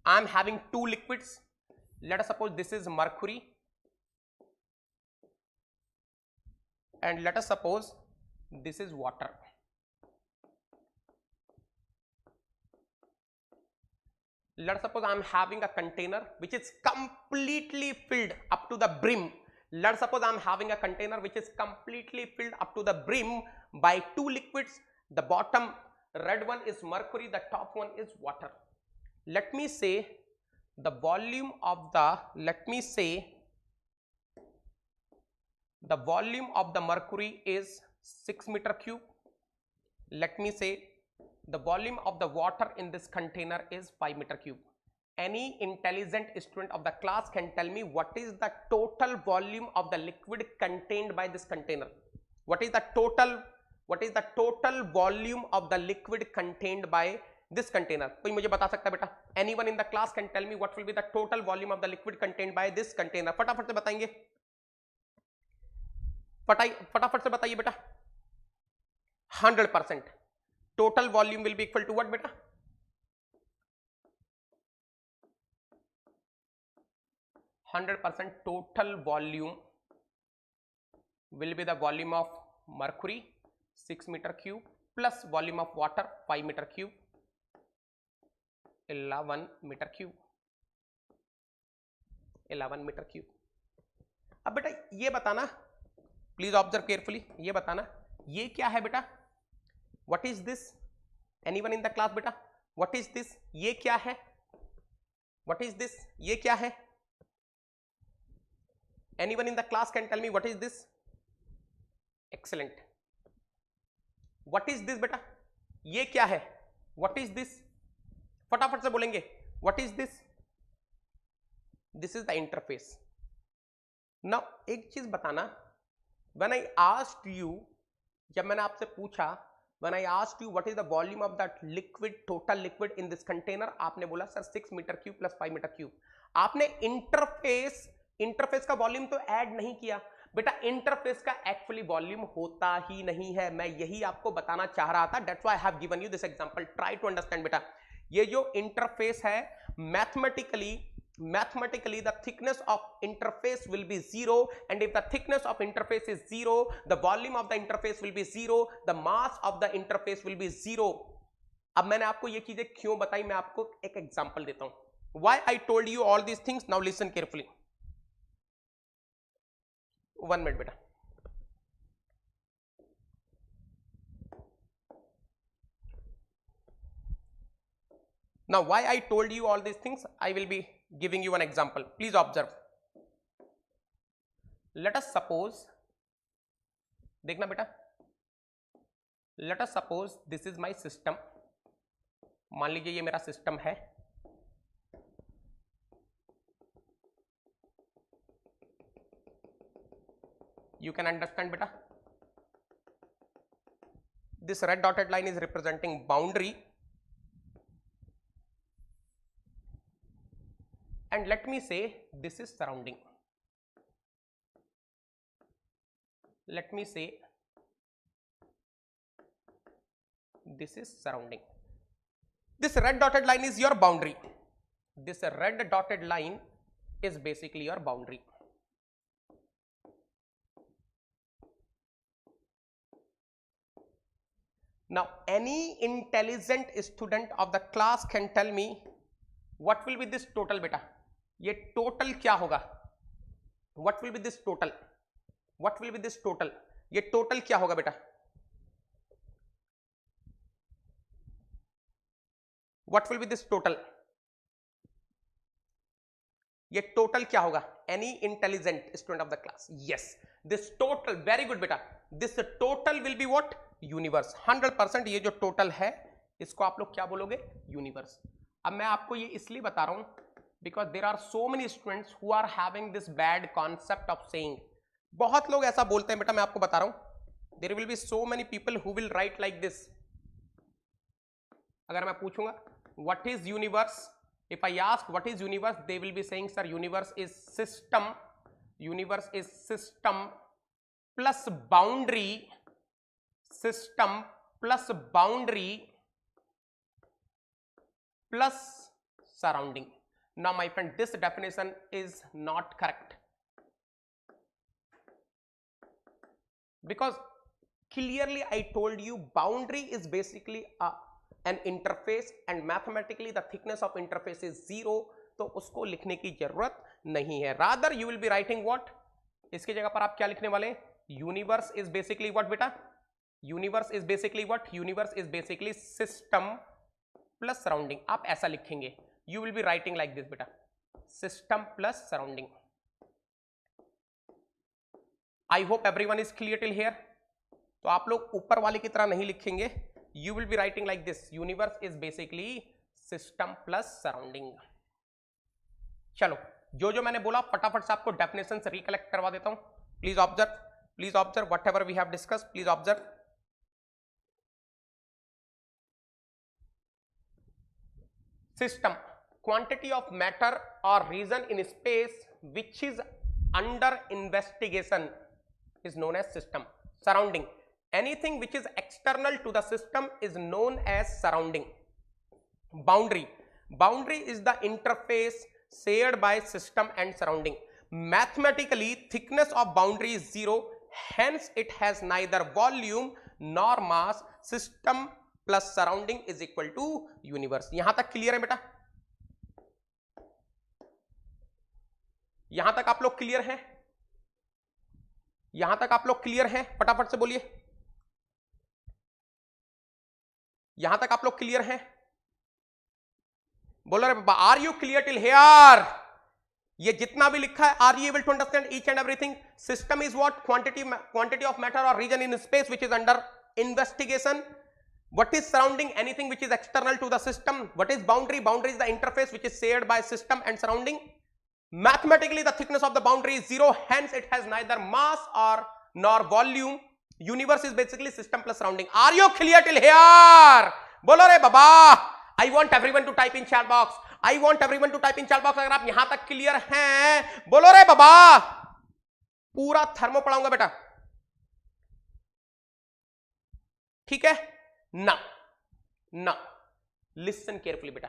I am having two liquids. Let us suppose this is mercury and let us suppose this is water. Let us suppose I am having a container which is completely filled up to the brim. Let us suppose I am having a container which is completely filled up to the brim by two liquids. The bottom red one is mercury, the top one is water. Let me say the volume of the mercury is 6 meter cube. Let me say the volume of the water in this container is 5 meter cube. Any intelligent student of the class can tell me what is the total volume of the liquid contained by this container. What is the total volume of the liquid contained by this container? कोई मुझे बता सकता है बेटा? Anyone in the class can tell me what will be the total volume of the liquid contained by this container? फटाफट से बताएंगे, फटाफट से बताइए बेटा. 100%. Total volume will be equal to what beta? 100% total volume will be the volume of mercury 6 meter cube plus volume of water 5 meter cube 11 meter cube. 11 meter cube. अब बेटा ये बताना, प्लीज ऑब्जर्व केयरफुली, ये बताना ये क्या है बेटा? What is this? Anyone in the class बेटा? What is this? ये क्या है? What is this? ये क्या है? Anyone in the class can tell me what is this? Excellent. What is this बेटा? ये क्या है? What is this? फटाफट से बोलेंगे. What is this? This is the interface. Now एक चीज बताना. When I asked you, जब मैंने आपसे पूछा, when I asked you what is the volume of that liquid, total liquid in this container, आपने बोला sir 6 meter cube plus 5 meter cube. आपने इंटरफेस का वॉल्यूम तो ऐड नहीं किया बेटा. इंटरफेस का एक्चुअली वॉल्यूम होता ही नहीं है. मैं यही आपको बताना चाह रहा था. That's why I have given you this example. Try to understand बेटा. ये जो इंटरफेस है, mathematically the thickness of interface will be 0, and if the thickness of interface is 0, the volume of the interface will be 0, the mass of the interface will be 0. अब मैंने आपको ये चीजें क्यों बताई, मैं आपको एक एग्जांपल देता हूं. Why I told you all these things? Now listen carefully. 1 minute बेटा. Now why I told you all these things, I will be giving you an example. Please observe. Let us suppose, देखना बेटा, let us suppose this is my system. मान लीजिए ये मेरा system है. You can understand beta. This red dotted line is representing boundary, and let me say this is surrounding. Let me say this is surrounding. This red dotted line is your boundary. This red dotted line is basically your boundary. Now any intelligent student of the class can tell me what will be this total beta. ये total क्या होगा? What will be this total? What will be this total? ये total क्या होगा बेटा? What will be this total? ये total क्या होगा? Any intelligent student of the class? Yes. This total, very good बेटा. This total will be what? Universe. 100% ये जो टोटल है इसको आप लोग क्या बोलोगे? यूनिवर्स. अब मैं आपको ये इसलिए बता रहा हूं because there are so many students who are having this bad concept of saying. बहुत लोग ऐसा बोलते हैं बेटा, मैं आपको बता रहा हूं there will be so many people who will write like this. अगर मैं पूछूंगा what is universe, if I ask what is universe, they will be saying sir universe is system. Universe is system plus boundary. System plus boundary plus surrounding. Now my friend, this definition is not correct because clearly I told you boundary is basically an interface and mathematically the thickness of interface is 0. तो उसको लिखने की जरूरत नहीं है. Rather you will be writing what? इसकी जगह पर आप क्या लिखने वाले? Universe is basically what बेटा? Universe is basically what? Universe is basically system plus surrounding. आप ऐसा लिखेंगे. You will be writing like this बेटा, system plus surrounding. I hope everyone is clear till here. तो आप लोग ऊपर वाले की तरह नहीं लिखेंगे. You will be writing like this, universe is basically system plus surrounding. चलो, जो जो मैंने बोला फटाफट से आपको डेफिनेशन से रिकलेक्ट करवा देता हूं. Please observe, please observe whatever we have discuss. Please observe. System, quantity of matter or region in space which is under investigation is known as system. Surrounding, anything which is external to the system is known as surrounding. Boundary, boundary is the interface shared by system and surrounding. Mathematically thickness of boundary is 0, hence it has neither volume nor mass. System plus surrounding is equal to universe. यहां तक clear है बेटा? यहां तक आप लोग clear हैं? यहां तक आप लोग क्लियर हैं? फटाफट से बोलिए. यहां तक आप लोग क्लियर हैं? बोलो रे बाबा, are you clear till here? ये जितना भी लिखा है, are you able to understand each and everything? System is what? Quantity of matter और region in space which is under investigation. What is surrounding? Anything which is external to the system. What is boundary? Boundary is the interface which is shared by system and surrounding. Mathematically the thickness of the boundary is 0, hence it has neither mass or nor volume. Universe is basically system plus surrounding. Are you clear till here? बोलो रे बाबा. I want everyone to type in chat box. I want everyone to type in chat box. अगर आप यहां तक clear हैं, बोलो रे बाबा. पूरा थर्मो पढ़ाऊंगा बेटा, ठीक है? Now, listen carefully beta.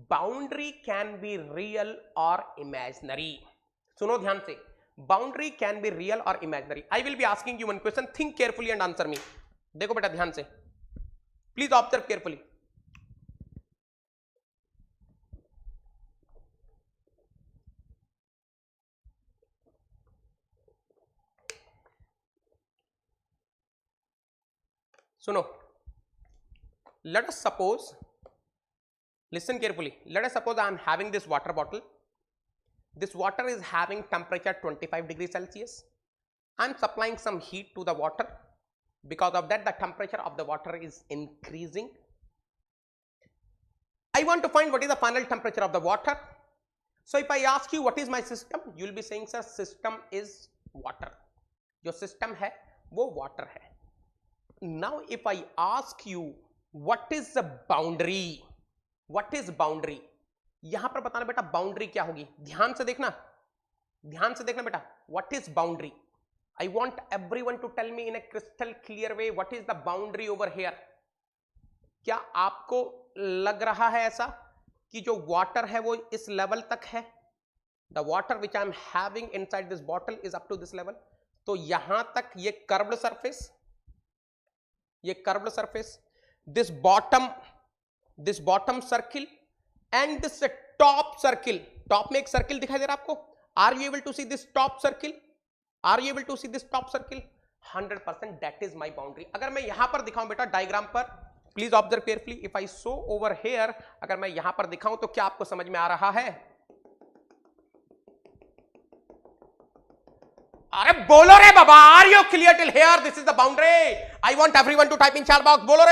Boundary can be real or imaginary. सुनो ध्यान से. Boundary can be real or imaginary. I will be asking you one question. Think carefully and answer me. देखो बेटा ध्यान से. Please observe carefully. सुनो, let us suppose Listen carefully. Let us suppose I am having this water bottle. This water is having temperature 25 degrees Celsius. I am supplying some heat to the water. Because of that, the temperature of the water is increasing. I want to find what is the final temperature of the water. So if I ask you what is my system, you will be saying, sir, system is water. जो system है वो water है. Now if I ask you what is the boundary, what is boundary? यहां पर बताना बेटा boundary क्या होगी. ध्यान से देखना बेटा. What is boundary? I want everyone to tell me in a crystal clear way what is the boundary over here. क्या आपको लग रहा है ऐसा कि जो water है वो इस level तक है? The water which I am having inside this bottle is up to this level. तो यहां तक ये curved surface, this bottom circle and this top circle. Top में एक circle दिखाई दे रहा है आपको? Are you able to see this top circle? 100% that is my boundary. अगर मैं यहां पर दिखाऊं बेटा डायग्राम पर, please observe carefully. If I show over here, अगर मैं यहां पर दिखाऊं तो क्या आपको समझ में आ रहा है? अरे बोलो रे बाबा, are you clear till here? This is the boundary. I want everyone to type in chat box. बोलो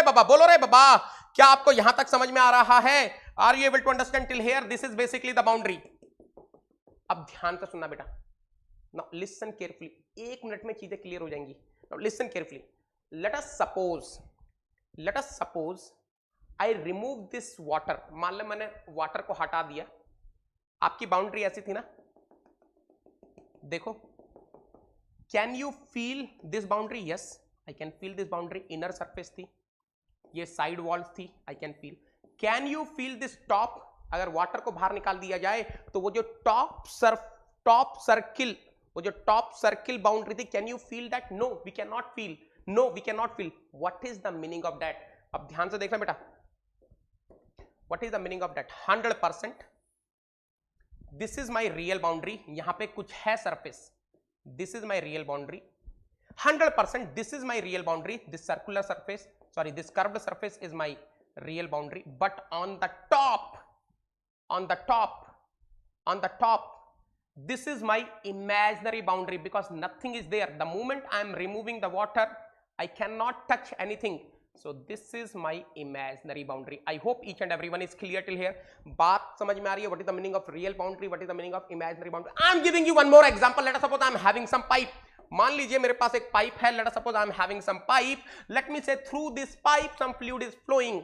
रे बाबा, क्या आपको यहां तक समझ में आ रहा है? Are you able to understand till here? This is basically the boundary. अब ध्यान से सुनना बेटा. Now listen carefully. 1 मिनट में चीजें क्लियर हो जाएंगी. Now listen carefully. Let us suppose I remove this water. मान लो मैंने वाटर को हटा दिया. आपकी बाउंड्री ऐसी थी ना, देखो. Can you feel this boundary? Yes, I can feel this boundary. Inner surface थी, ये साइड वॉल्स थी, I can feel. Can you feel this top? अगर वाटर को बाहर निकाल दिया जाए तो वो जो टॉप सर्किल बाउंड्री थी, can you feel that? No, we can not feel. What is the meaning of that? अब ध्यान से देखना बेटा. What is the meaning of that? 100% this is my real boundary. यहां पे कुछ है surface. This is my real boundary. 100% this is my real boundary. This circular surface, sorry, this curved surface is my real boundary. But on the top, this is my imaginary boundary because nothing is there. The moment I am removing the water, I cannot touch anything. So this is my imaginary boundary. I hope each and everyone is clear till here. बात समझ में आ रही है? What is the meaning of real boundary? What is the meaning of imaginary boundary? I am giving you one more example. Let us suppose I am having some pipe. मान लीजिए मेरे पास एक पाइप है. Let us suppose I am having some pipe. Let me say through this pipe some fluid is flowing.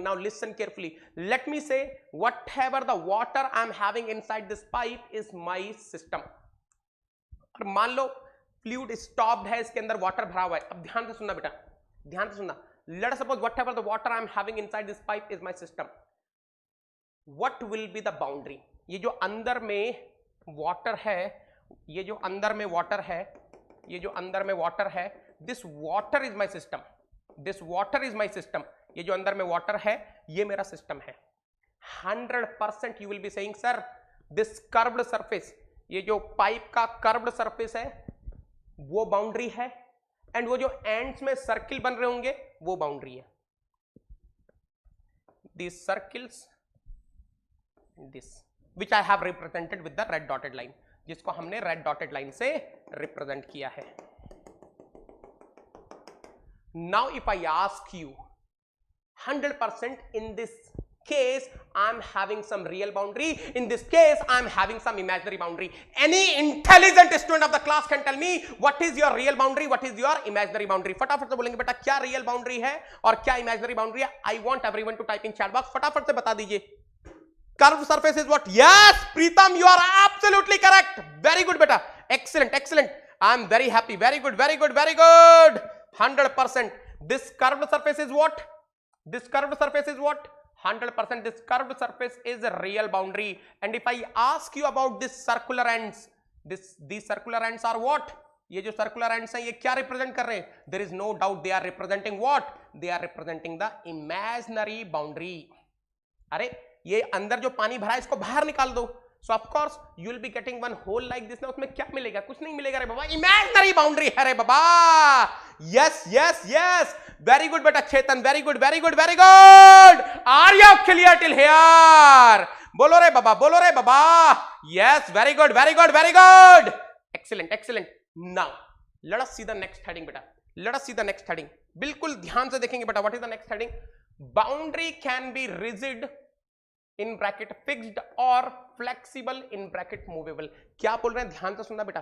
Now listen carefully. Let me say whatever the water I am having inside this pipe is my system. और मान लो fluid stopped है, इसके अंदर water भरा हुआ है. अब ध्यान से सुनना बेटा, ध्यान से सुनना. Let us suppose whatever the water I am having inside this pipe is my system. What will be the boundary? ये जो अंदर में वाटर है, ये जो अंदर में वाटर है, this water is my system. ये जो अंदर में वाटर है ये मेरा सिस्टम है. 100% you will be saying, sir this curved surface, ये जो पाइप का कर्व्ड सरफेस है वो बाउंड्री है, एंड वो जो एंड्स में सर्किल बन रहे होंगे वो बाउंड्री है. This circles, this which I have represented with the red dotted line, जिसको हमने रेड डॉटेड लाइन से रिप्रेजेंट किया है. Now if I ask you 100% in this case I am having some real boundary, in this case I am having some imaginary boundary. Any intelligent student of the class can tell me what is your real boundary, what is your imaginary boundary. फटाफट से बोलेंगे बेटा क्या real boundary है और क्या imaginary boundary है. I want everyone to type in chat box. फटाफट से बता दीजिए. Curved surface is what? Yes, Preetham, you are absolutely correct. Very good beta. Excellent. I am very happy. Very good. 100%. This curved surface is what? 100%. This curved surface is a real boundary. And if I ask you about this circular ends, these circular ends are what? ये जो circular ends हैं ये क्या represent कर रहे हैं? There is no doubt they are representing what? They are representing the imaginary boundary. अरे ये अंदर जो पानी भरा है इसको बाहर निकाल दो. So of course you will be getting one hole like this. ना उसमें क्या मिलेगा? कुछ नहीं मिलेगा रे बाबा. Imaginary boundary है रे बाबा. Yes. Very good, beta Chetan. Very good, very good, very good. Are you clear till here? Bolo re baba, bolo re baba. Yes, very good, very good, very good. Excellent, excellent. Now, let us see the next heading, beta. Let us see the next heading. बिल्कुल ध्यान से देखेंगे बेटा. What is the next heading? Boundary can be rigid in bracket fixed or flexible in bracket movable. क्या बोल रहे हैं? ध्यान से सुनना बेटा.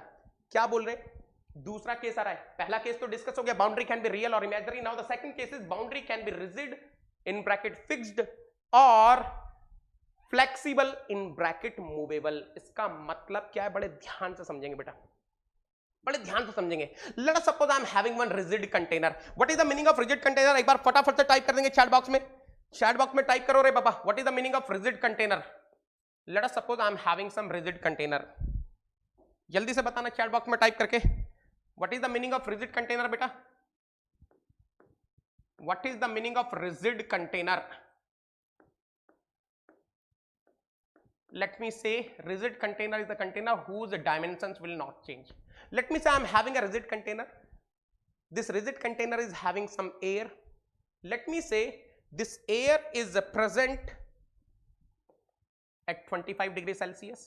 क्या बोल रहे हैं? दूसरा केस आ रहा है. पहला केस तो डिस्कस हो गया, बाउंड्री कैन बी रियल और imaginary. Now the second case is boundary can be rigid in bracket fixed और फ्लेक्सिबल इन ब्रैकेट मूवेबल. इसका मतलब क्या है? बड़े ध्यान से समझेंगे बेटा, बड़े ध्यान से समझेंगे. Let us suppose I am having one rigid container. What is the meaning of rigid container? एक बार फटाफट से टाइप कर देंगे चैट बॉक्स में. चैट बॉक्स में टाइप करो रे बाबा. What is the meaning of rigid container? Let us suppose I am having some rigid container. जल्दी से बताना चैट बॉक्स में टाइप करके. What is the meaning of rigid container बेटा? What is the meaning of rigid container? Let me say rigid container is a container whose dimensions will not change. Let me say I am having a rigid container. This rigid container is having some air. Let me say this air is present at 25 degrees Celsius.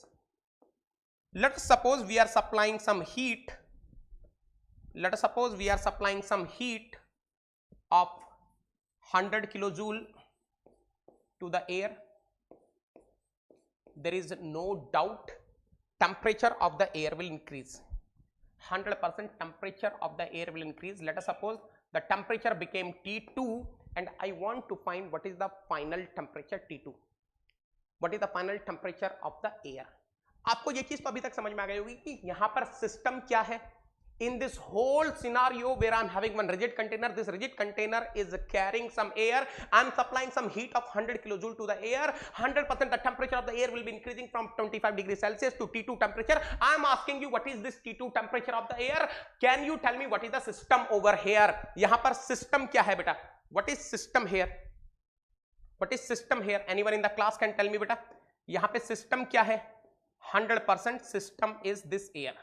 Let us suppose we are supplying some heat. Let us suppose we are supplying some heat of 100 kilojoule to the air. There is no doubt temperature of the air will increase. 100% temperature of the air will increase. Let us suppose the temperature became T2 and I want to find what is the final temperature T2. What is the final temperature of the air? आपको ये चीज तो अभी तक समझ में आ गई होगी कि यहां पर सिस्टम क्या है. In this whole scenario where I'm having one rigid container, this rigid container is carrying some air. I'm supplying some heat of 100 kilojoule to the air. 100% the temperature of the air will be increasing from 25 degrees Celsius to T2 temperature. I'm asking you what is this T2 temperature of the air? Can you tell me what is the system over here? यहाँ पर system क्या है बेटा? What is system here? What is system here? Anyone in the class can tell me बेटा? यहाँ पे system क्या है? 100% system is this air.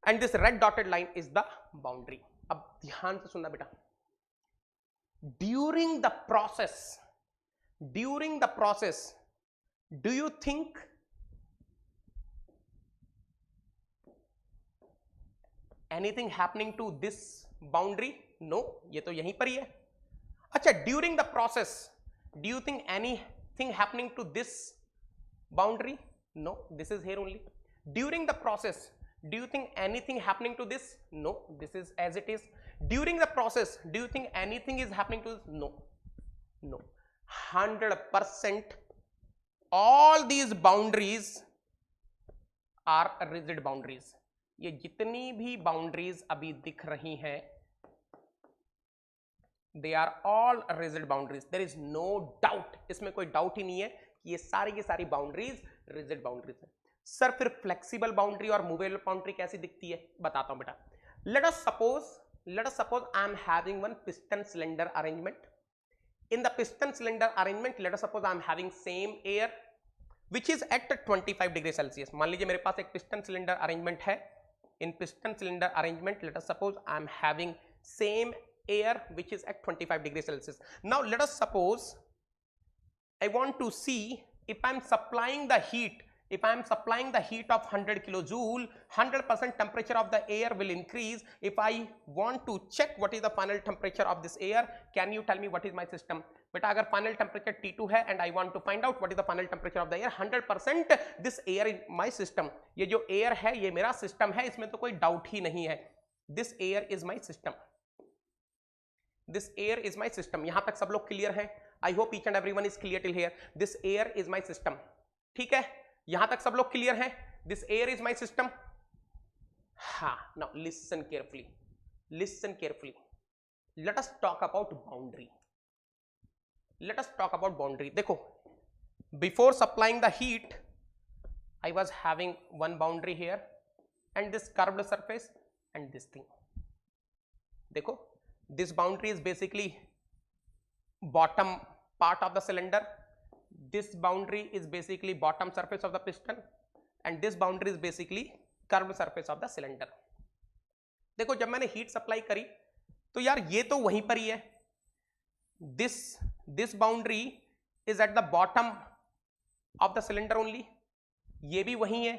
And this red dotted line is the boundary. अब ध्यान से सुनना बेटा. During the process, do you think anything happening to this boundary? No, ये तो यहीं पर ही है. अच्छा, during the process, do you think anything happening to this boundary? No, this is here only. During the process, do you think anything happening to this? No, this is as it is. During the process, do you think anything is happening to this? No, no. 100% all these boundaries are rigid boundaries. ये जितनी भी boundaries अभी दिख रही हैं, they are all rigid boundaries. There is no doubt. इसमें कोई doubt ही नहीं है कि ये सारी boundaries rigid boundaries हैं. सर फिर फ्लेक्सिबल बाउंड्री और मूवेबल बाउंड्री कैसी दिखती है? बताता हूं बेटा. Let us suppose I am having one piston cylinder arrangement. In the piston cylinder arrangement let us suppose I am having same air which is at 25 degree Celsius. मान लीजिए मेरे पास एक पिस्टन सिलेंडर अरेंजमेंट है. In piston cylinder arrangement let us suppose I am having same air which is at 25 degree Celsius. Now let us suppose I want to see if I am supplying the heat. If I am supplying the heat of 100 kilojoule, 100% temperature of the air will increase. If I want to check what is the final temperature of this air, can you tell me what is my system? बेटा अगर final temperature T2 है and I want to find out what is the final temperature of the air, 100% this air is my system. ये जो air है ये मेरा system है, इसमें तो कोई doubt ही नहीं है. This air is my system. This air is my system. यहाँ तक सब लोग clear हैं? I hope each and everyone is clear till here. This air is my system. ठीक है? यहां तक सब लोग क्लियर हैं? This air is my system. हा, now listen carefully, listen carefully. Let us talk about boundary. Let us talk about boundary. देखो, before supplying the heat I was having one boundary here and this curved surface and this thing. देखो, this boundary is basically bottom part of the cylinder. This boundary is basically bottom surface of the piston and this boundary is basically curved surface of the cylinder. देखो, जब मैंने heat supply करी तो यार ये तो वहीं पर ही है, this boundary is at the bottom of the cylinder only, ये भी वही है,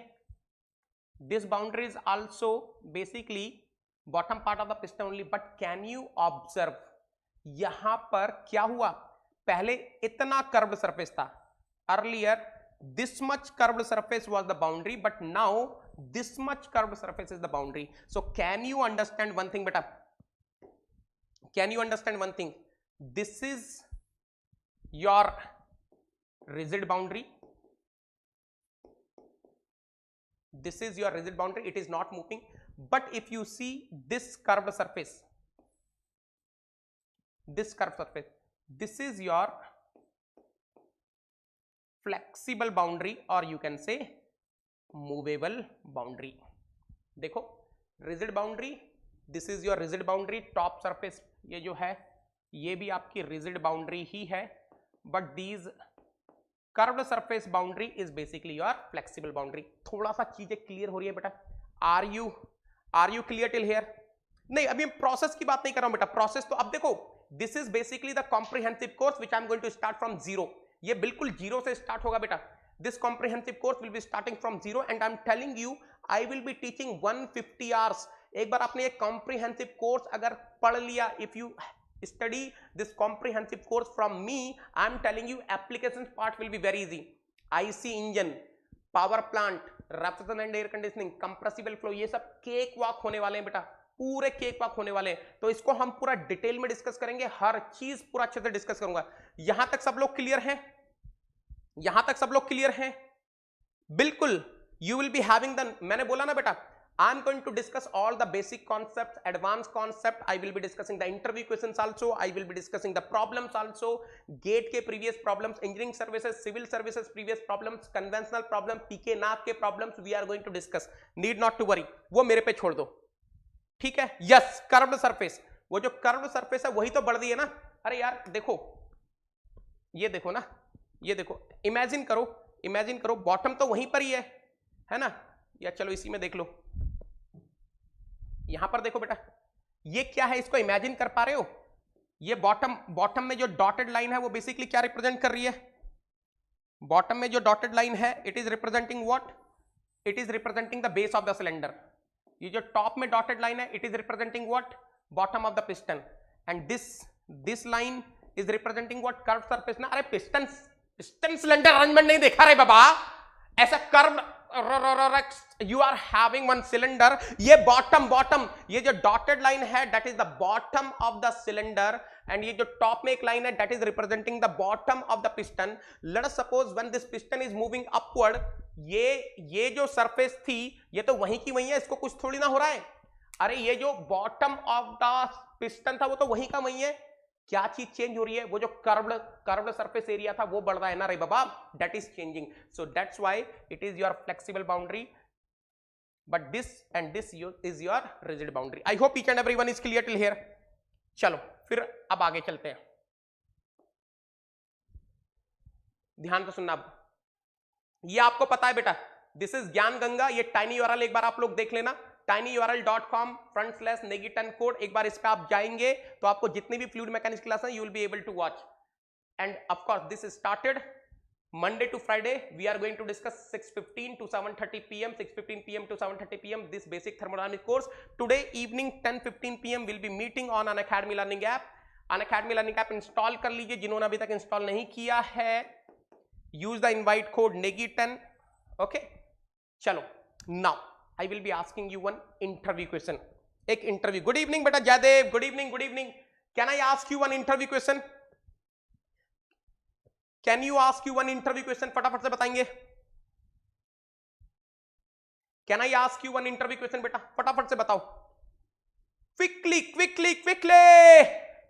this boundary is also basically bottom part of the piston only, but can you observe यहां पर क्या हुआ, पहले इतना कर्व्ड सरफेस था, earlier this much curved surface was the boundary, but now this much curved surface is the boundary. So can you understand one thing beta, can you understand one thing, this is your rigid boundary, this is your rigid boundary, it is not moving, but if you see this curved surface, this curved surface, this is your flexible boundary or you can say movable boundary. देखो rigid boundary, this is your rigid boundary, top surface ये जो है ये भी आपकी rigid boundary ही है, but these curved surface boundary is basically your flexible boundary. थोड़ा सा चीजें क्लियर हो रही है बेटा, are you clear till here? नहीं अभी मैं प्रोसेस की बात नहीं कर रहा हूं बेटा, प्रोसेस तो अब देखो this is basically the comprehensive course which I am going to start from zero. ये बिल्कुल जीरो से स्टार्ट होगा बेटा, this comprehensive course will be starting from zero and I am telling you I will be teaching 150 hours. एक बार आपने ये comprehensive course अगर पढ़ लिया, if you study this comprehensive course from me, I am telling you application part will be very easy. IC engine, power plant, refrigeration and air conditioning, compressible flow, ये सब cake walk होने वाले हैं बेटा, पूरे केक वॉक होने वाले हैं. तो इसको हम पूरा डिटेल में डिस्कस करेंगे, हर चीज पूरा अच्छे से डिस्कस करूंगा. यहां तक सब लोग क्लियर हैं? यहां तक सब लोग क्लियर हैं? बिल्कुल. You will be having the, मैंने बोला ना बेटा, I am going to discuss all the basic concept, advance concept. I will be discussing the interview questions also, I will be discussing the problems also, GATE के previous problems, engineering services, civil services previous problems, conventional problem, PK Nag के problems we are going to discuss. Need not to worry, वो मेरे पे छोड़ दो, ठीक है. Yes, curved surface, वो जो कर्व्ड सरफेस है वही तो बढ़ दी है ना. अरे यार देखो, ये देखो ना, ये देखो, इमेजिन करो बॉटम तो वहीं पर ही है ना. या चलो इसी में देख लो, यहां पर देखो बेटा, ये क्या है, इसको इमेजिन कर पा रहे हो? ये बॉटम में जो डॉटेड लाइन है वो बेसिकली क्या रिप्रेजेंट कर रही है? बॉटम में जो डॉटेड लाइन है it is representing what? It is representing the base of the cylinder. ये जो टॉप में डॉटेड लाइन है it is representing what? Bottom of the piston. And this line is representing what? Curve surface ना. अरे piston cylinder arrangement नहीं देखा रे बाबा, ऐसा curve, you are having one cylinder, ये बॉटम, ये जो डॉटेड लाइन है that is the bottom of the cylinder, and ये जो टॉप में एक लाइन है that is representing the bottom of the piston. Let us suppose when this piston is moving upward, ये जो सरफेस थी ये तो वहीं की वहीं है, इसको कुछ थोड़ी ना हो रहा है. अरे ये जो बॉटम ऑफ द पिस्टन था वो तो वहीं का वहीं है. क्या चीज चेंज हो रही है? वो जो कर्व्ड सरफेस एरिया था वो बढ़ रहा है ना रे बाबा, that is changing. So that's why it is your flexible boundary, but this and this is your rigid boundary. I hope each and everyone is clear till here. चलो फिर अब आगे चलते हैं, ध्यान से सुनना. अब ये आपको पता है बेटा, दिस इज ज्ञान गंगा. ये टाइनी यूआरएल एक बार आप लोग देख लेना, tinyurl.com/Negi10 कोड. एक बार इस पे आप जाएंगे तो आपको जितनी भी फ्लूइड मैकेनिक्स क्लास है you will be able to watch. And of course this started Monday to Friday. We are going to discuss 6:15 to 7:30 p.m. 6:15 p.m. to 7:30 p.m. this basic thermodynamic course. Today evening 10:15 p.m. we'll be meeting on Unacademy Learning app. Unacademy Learning app install कर लीजिए जिन्होंने अभी तक install नहीं किया है. Use the invite code Negi10. Okay चलो, now I will be asking you one interview question. एक इंटरव्यू. गुड इवनिंग बेटा Jaidev, good evening, good evening. Can I ask you one interview question? Can you ask you one interview question? फटाफट से बताएंगे. Can I ask you one interview question बेटा? फटाफट से बताओ. Quickly quickly quickly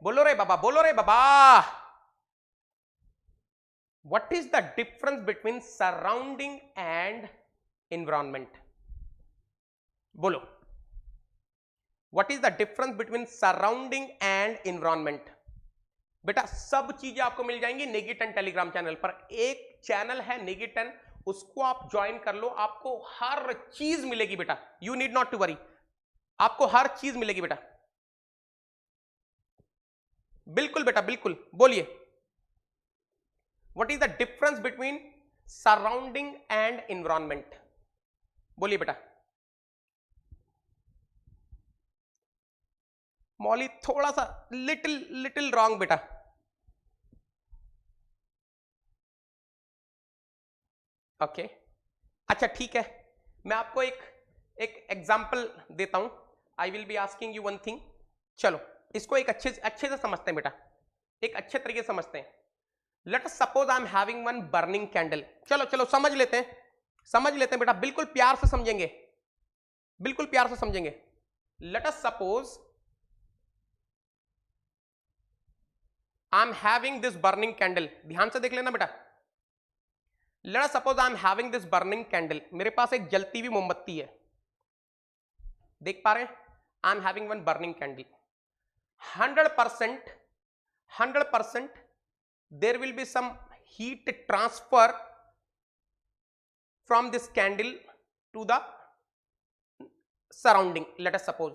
बोलो रे बाबा, बोलो रे बाबा. What is the difference between surrounding and environment? बोलो, what is the difference between surrounding and environment? बेटा सब चीजें आपको मिल जाएंगी Negi10 टेलीग्राम चैनल पर. एक चैनल है Negi10, उसको आप ज्वाइन कर लो, आपको हर चीज मिलेगी बेटा. You need not to worry, आपको हर चीज मिलेगी बेटा. बिल्कुल बेटा बिल्कुल, बोलिए। What is the difference between surrounding and environment? बोलिए बेटा। मौली थोड़ा सा लिटिल लिटिल रॉन्ग बेटा। ओके अच्छा ठीक है, मैं आपको एक एक एग्जाम्पल देता हूं। I will be asking you one thing. चलो इसको एक अच्छे से समझते हैं बेटा, एक अच्छे तरीके से समझते हैं। Late us suppose I am having one burning candle. चलो चलो समझ लेते हैं, समझ लेते हैं बेटा, बिल्कुल प्यार से समझेंगे, बिल्कुल प्यार से समझेंगे। Let us suppose I am having this burning candle. ध्यान से देख लेना बेटा। Let us suppose I am having this burning candle. मेरे पास एक जलती हुई मोमबत्ती है, देख पा रहे हैं? आई am having one burning candle. 100% there will be some heat transfer from this candle to the surrounding. Let us suppose,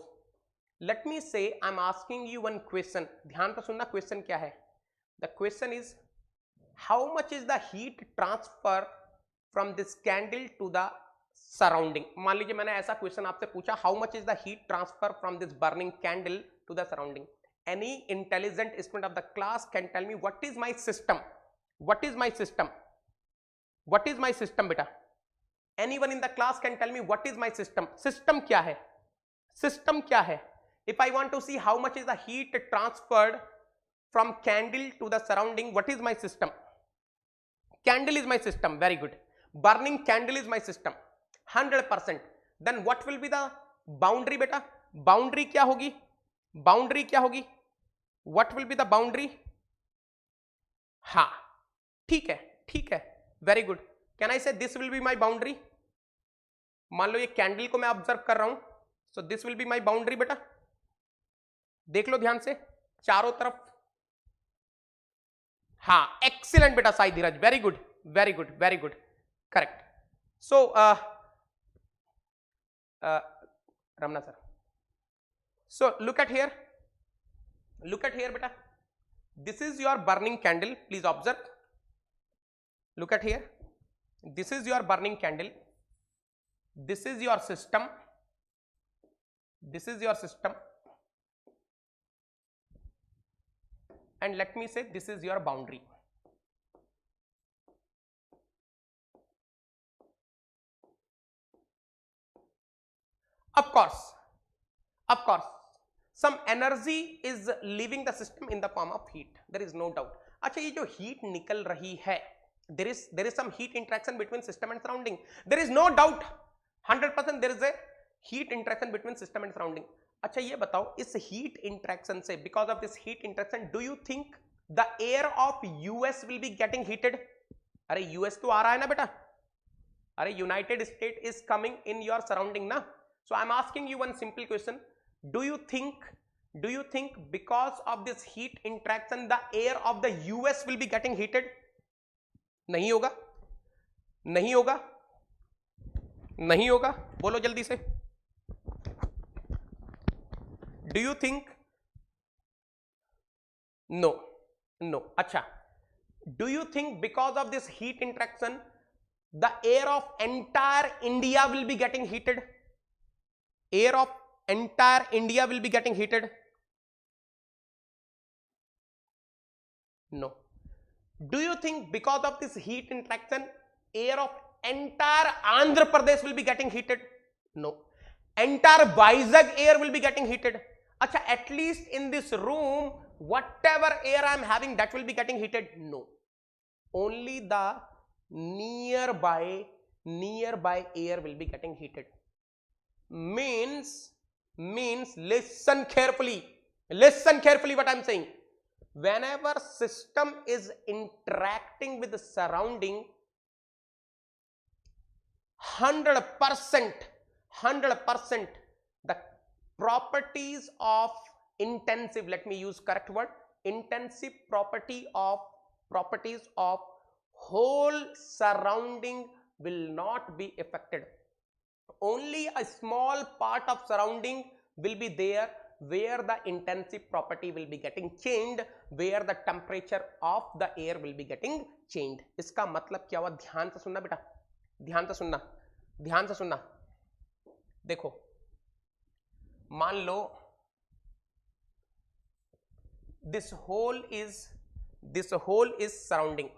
let me say I'm asking you one question. ध्यान से सुनना, क्वेश्चन क्या है? The question is how much is the heat transfer from this candle to the surrounding? मान लीजिए मैंने ऐसा question आपसे पूछा, how much is the heat transfer from this burning candle to the surrounding? Any intelligent student of the class can tell me what is my system? What is my system? What is my system beta? Anyone in the class can tell me what is my system? System क्या है? System क्या है? If I want to see how much is the heat transferred from candle to the surrounding, what is my system? Candle is my system. Very good. Burning candle is my system. 100%. Then what will be the boundary beta? Boundary क्या होगी? Boundary क्या होगी? What will be the boundary? हाँ ठीक है, ठीक है, very good. Can I से this will be my boundary? मान लो ये कैंडल को मैं ऑब्जर्व कर रहा हूं, so this will be my boundary बेटा। देख लो ध्यान से चारों तरफ। हाँ एक्सीलेंट बेटा Sai Dheeraj, very good very good very good, correct. So Ramana sir, so look at here, look at here beta, this is your burning candle, please observe, look at here, this is your burning candle, this is your system, this is your system, and let me say this is your boundary. Of course some energy is leaving the system in the form of heat, there is no doubt. अच्छा ये जो heat निकल रही है, there is some heat interaction between system and surrounding, there is no doubt, 100% there is a heat interaction between system and surrounding. अच्छा ये बताओ इस heat interaction से, because of this heat interaction, do you think the air of US will be getting heated? अरे US तो आ रहा है ना बेटा, अरे United States is coming in your surrounding ना. So I am asking you one simple question. Do you think because of this heat interaction the air of the US will be getting heated? नहीं होगा, नहीं होगा, नहीं होगा, बोलो जल्दी से। Do you think? No, no. अच्छा, do you think because of this heat interaction the air of entire India will be getting heated? Air of entire India will be getting heated? No. Do you think because of this heat interaction air of entire Andhra Pradesh will be getting heated? No. Entire Vizag air will be getting heated? Acha, at least in this room whatever air I am having that will be getting heated? No. Only the nearby air will be getting heated. Means listen carefully what I am saying. Whenever system is interacting with the surrounding, 100% the properties of intensive, let me use correct word, intensive properties of whole surrounding will not be affected. Only a small part of surrounding will be there where the intensive property will be getting changed, where the temperature of the air will be getting changed. इसका मतलब क्या हुआ? ध्यान से सुनना बेटा, ध्यान से सुनना, ध्यान से सुनना. देखो मान लो this whole is surrounding,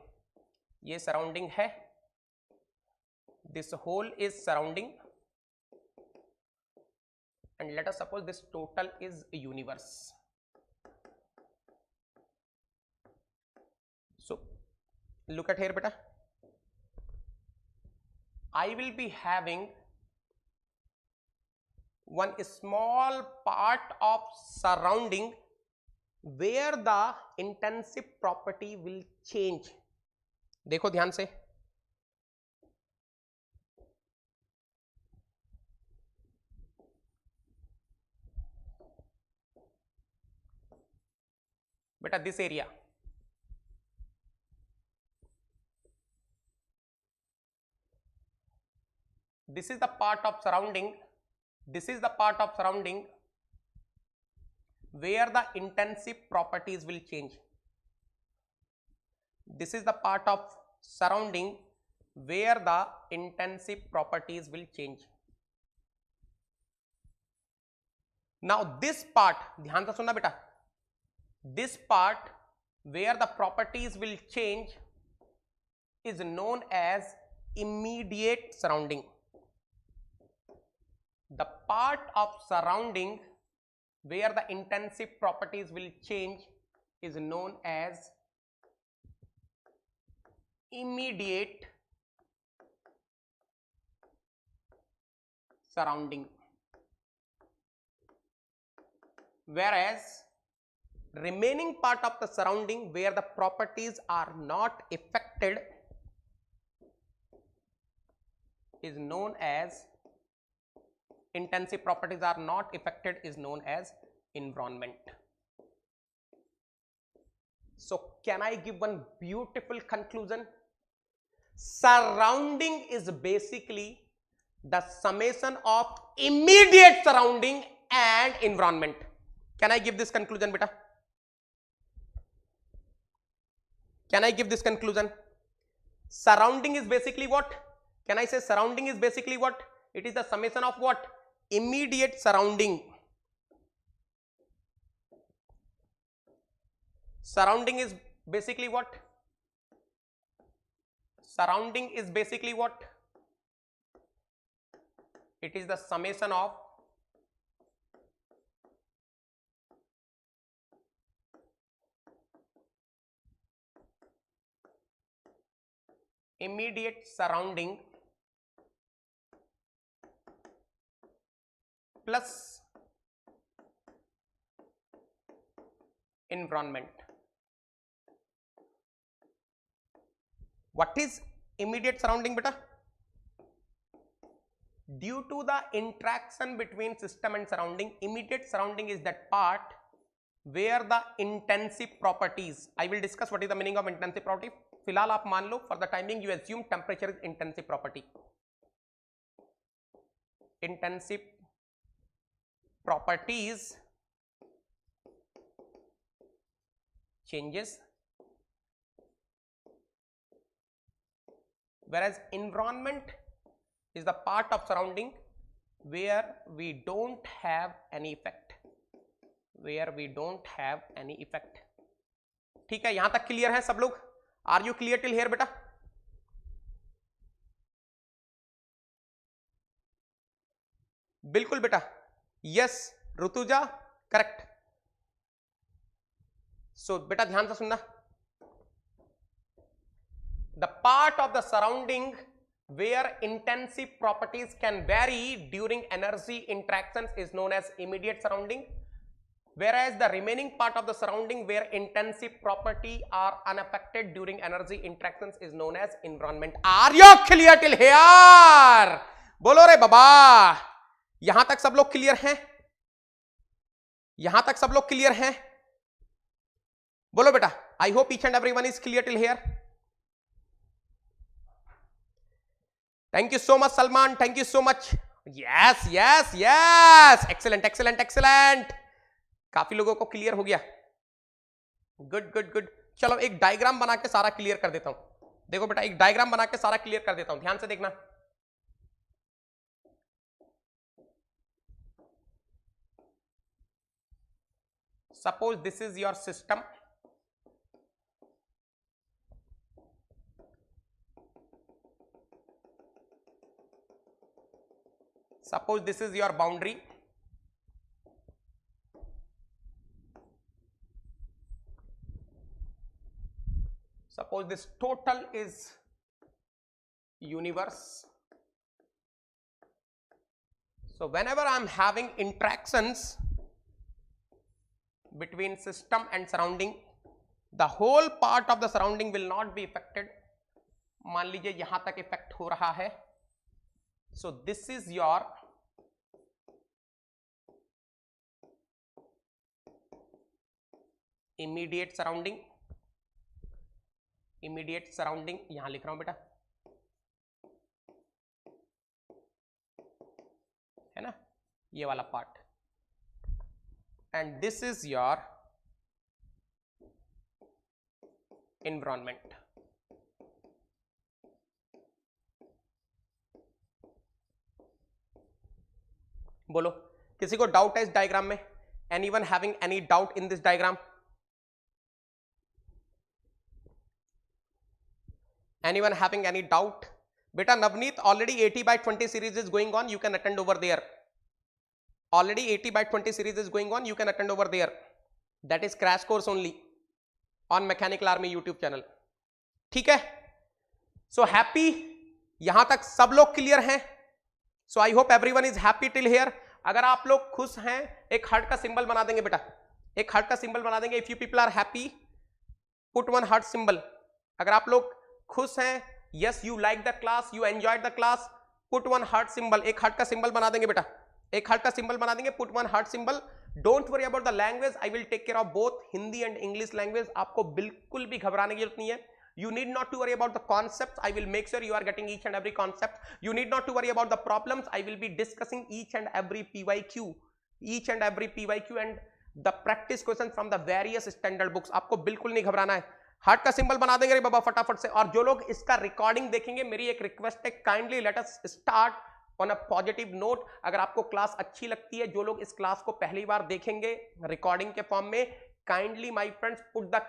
ये surrounding है, this whole is surrounding, and let us suppose this total is universe. So look at here beta, I will be having one small part of surrounding where the intensive property will change. देखो ध्यान से, बेटा this area, this is the part of surrounding, this is the part of surrounding where the intensive properties will change. This is the part of surrounding where the intensive properties will change. Now this part, ध्यान से सुनना बेटा, this part where the properties will change is known as immediate surrounding. The part of surrounding where the intensive properties will change is known as immediate surrounding, whereas remaining part of the surrounding where the properties are not affected is known as, intensive properties are not affected is known as environment. So can I give one beautiful conclusion? Surrounding is basically the summation of immediate surrounding and environment. Can I give this conclusion beta? Can I give this conclusion? Surrounding is basically what? Can I say surrounding is basically what? It is the summation of what? Immediate surrounding. Surrounding is basically what? Surrounding is basically what? It is the summation of immediate surrounding plus environment. What is immediate surrounding beta? Due to the interaction between system and surrounding, immediate surrounding is that part where the intensive properties, I will discuss what is the meaning of intensive property. फिलहाल आप मान लो, for the timing you assume temperature is intensive property. Intensive properties changes, whereas environment is the part of surrounding where we don't have any effect, where we don't have any effect. ठीक है, यहां तक clear है सब लोग? Are you clear till here बेटा? बिल्कुल बेटा, यस ऋतुजा करेक्ट. सो बेटा ध्यान से सुनना, the part of the surrounding where intensive properties can vary during energy interactions is known as immediate surrounding, whereas the remaining part of the surrounding where intensive property are unaffected during energy interactions is known as environment. Are you clear till here? बोलो रे बाबा, यहां तक सब लोग clear हैं? यहां तक सब लोग क्लियर हैं? बोलो बेटा. I hope each and everyone is clear till here. Thank you so much Salman, thank you so much. Yes, yes, yes, excellent, excellent, excellent. काफी लोगों को क्लियर हो गया? Good good good. चलो एक डायग्राम बना के सारा क्लियर कर देता हूं। देखो बेटा, एक डायग्राम बना के सारा क्लियर कर देता हूं, ध्यान से देखना। Suppose this is your system, suppose this is your boundary, suppose this total is universe. So whenever I am having interactions between system and surrounding, the whole part of the surrounding will not be affected. मान लीजिए यहां तक effect हो रहा है, so this is your immediate surrounding, immediate surrounding यहां लिख रहा हूं बेटा, है ना, ये वाला part, and this is your environment. बोलो किसी को डाउट है इस डायग्राम में? Anyone having any doubt in this diagram? Anyone having any doubt? बेटा Navneet, already 80/20 series is going on, you can attend over there. Already 80/20 series is going on, you can attend over there. That is crash course only on mechanical army YouTube channel. ठीक है, so happy, यहां तक सब लोग clear हैं? So I hope everyone is happy till here. अगर आप लोग खुश हैं, एक हार्ट का सिंबल बना देंगे बेटा, एक हार्ट का सिंबल बना देंगे. If you people are happy, put one heart symbol. अगर आप लोग खुश हैं, yes you like the class, you enjoyed the class, put one heart symbol. एक हार्ट का सिंबल बना देंगे बेटा, एक हार्ट का सिंबल बना देंगे, put one heart symbol. Don't worry about the language, I will take care of both Hindi and English language. आपको बिल्कुल भी घबराने की जरूरत नहीं है. You need not to worry about the concepts. I will make sure you are getting each and every concept. You need not to worry about the problems. I will be discussing each and every PYQ, each and every PYQ and the practice questions from the various standard books. आपको बिल्कुल नहीं घबराना है. Heart का symbol बना देंगे रे बाबा फटाफट से. और जो लोग इसका रिकॉर्डिंग देखेंगे, मेरी एक रिक्वेस्ट है, kindly let us start on a positive note. अगर आपको क्लास अच्छी लगती है, जो लोग इस क्लास को पहली बार देखेंगे रिकॉर्डिंग के फॉर्म में, kindly my friends put the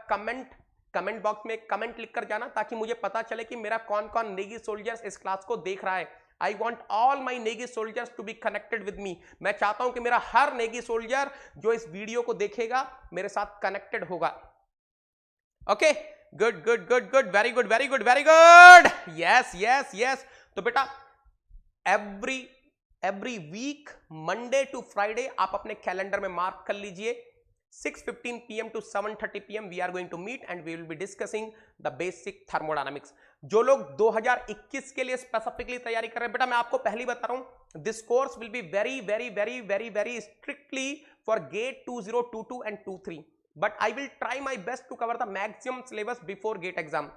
comment box में कमेंट लिख कर जाना, ताकि मुझे पता चले कि मेरा कौन कौन नेगी सोल्जर्स इस क्लास को देख रहा है. I want all my Negi soldiers to be connected with me. मैं चाहता हूं कि मेरा हर नेगी सोल्जर जो इस वीडियो को देखेगा मेरे साथ कनेक्टेड होगा. Okay, good good good good, very good very good very good. Yes yes yes. तो बेटा every week Monday to Friday आप अपने कैलेंडर में मार्क कर लीजिए. 6:15 PM to 7:30 PM we are going to meet and we will be discussing the basic thermodynamics. जो लोग 2021 के लिए स्पेसिफिकली तैयारी कर रहे हैं, बेटा मैं आपको पहले बता रहा हूं, this course will be very very very very very strictly for GATE 2022 and 23, but I will try my best to cover the maximum syllabus before GATE exam.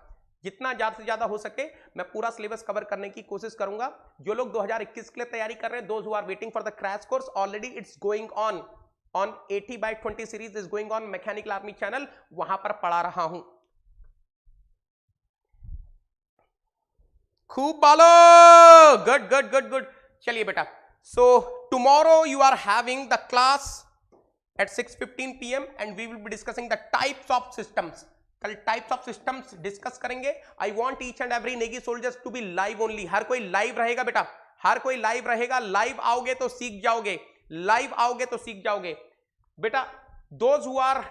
जितना ज्यादा से ज्यादा हो सके मैं पूरा सिलेबस कवर करने की कोशिश करूंगा. जो लोग 2021 के लिए तैयारी कर रहे हैं, those who are waiting for the crash course, already it's going on 80/20 series is going on mechanical Army channel, वहां पर पढ़ा रहा हूं. खूब बालो, गुड गुड गुड गुड. चलिए बेटा, so tomorrow you are having the class at 6:15 PM and we will be discussing the types of systems. कल टाइप्स ऑफ सिस्टम्स डिस्कस करेंगे. I want each and every Negi soldiers to be live only. हर कोई live रहेगा बेटा, हर कोई live रहेगा. Live आओगे तो सीख जाओगे, लाइव आओगे तो सीख जाओगे बेटा. Those who are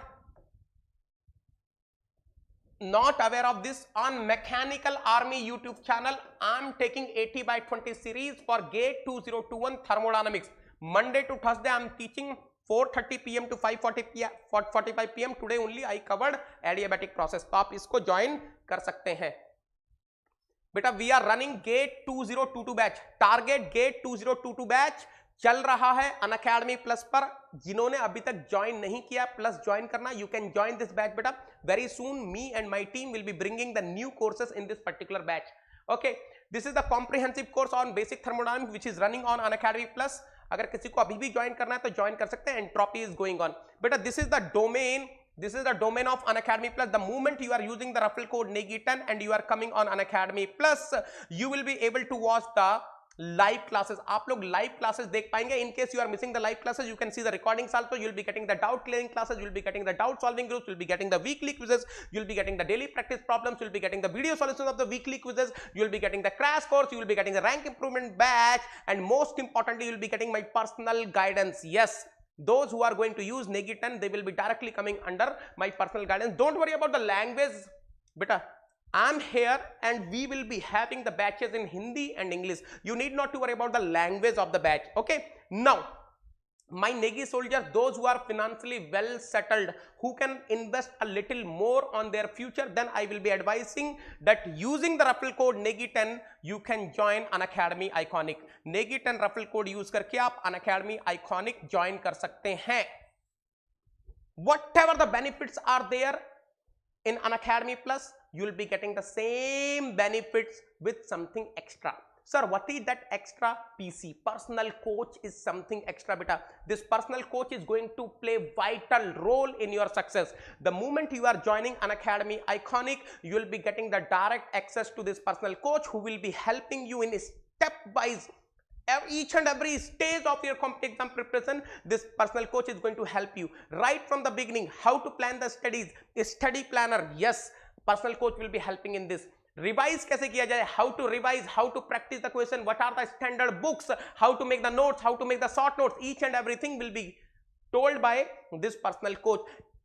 not aware of this, on Mechanical Army YouTube channel I am taking 80/20 series for GATE 2021 thermodynamics. Monday to Thursday I am teaching 4:30 PM to 5:45 PM. today only I covered adiabatic process, तो आप इसको join कर सकते हैं बेटा. We are running GATE 2022 batch. Target GATE 2022 batch चल रहा है अनअकैडमी प्लस पर. जिन्होंने अभी तक ज्वाइन नहीं किया, प्लस ज्वाइन करना, you can join this batch बेटा. Very soon me and my team will be bringing the new courses in this particular batch. Okay, this is the comprehensive course on basic thermodynamics which is running on Unacademy plus. अगर किसी को अभी भी join करना है तो join कर सकते हैं. Entropy is going on. beta, this is the domain. This is the domain of Unacademy Plus. The moment you are using the referral code NEGI10 and you are coming on Unacademy Plus, you will be able to watch the live classes. आप लोग live classes देख पाएंगे. In case you are missing the live classes, you can see the recordings also. You'll be getting the doubt clearing classes. You'll be getting the doubt solving groups. You'll be getting the weekly quizzes. You'll be getting the daily practice problems. You'll be getting the video solutions of the weekly quizzes. You'll be getting the crash course. You will be getting the rank improvement batch, and most importantly, you'll be getting my personal guidance. Yes. Those who are going to use NEGI10, they will be directly coming under my personal guidance. Don't worry about the language, beta. I'm here and we will be having the batches in Hindi and English. You need not to worry about the language of the batch. Okay. Now, my Negi soldiers, those who are financially well settled, who can invest a little more on their future, then I will be advising that using the referral code NEGI10, you can join Unacademy Iconic. NEGI10 referral code use करके आप Unacademy Iconic join कर सकते हैं. Whatever the benefits are there in Unacademy Plus, you will be getting the same benefits with something extra. Sir, what is that extra? PC, personal coach, is something extra, beta. This personal coach is going to play vital role in your success. The moment you are joining Unacademy Iconic, you will be getting the direct access to this personal coach who will be helping you in step-wise each and every stage of your competitive exam preparation. This personal coach is going to help you right from the beginning. How to plan the studies, a study planner. Yes, personal coach will be helping in this. Revise कैसे किया जाए, how to revise, how to practice the question, what are the standard books, how to make the notes, how to make the short notes, each and everything will be told by this personal coach.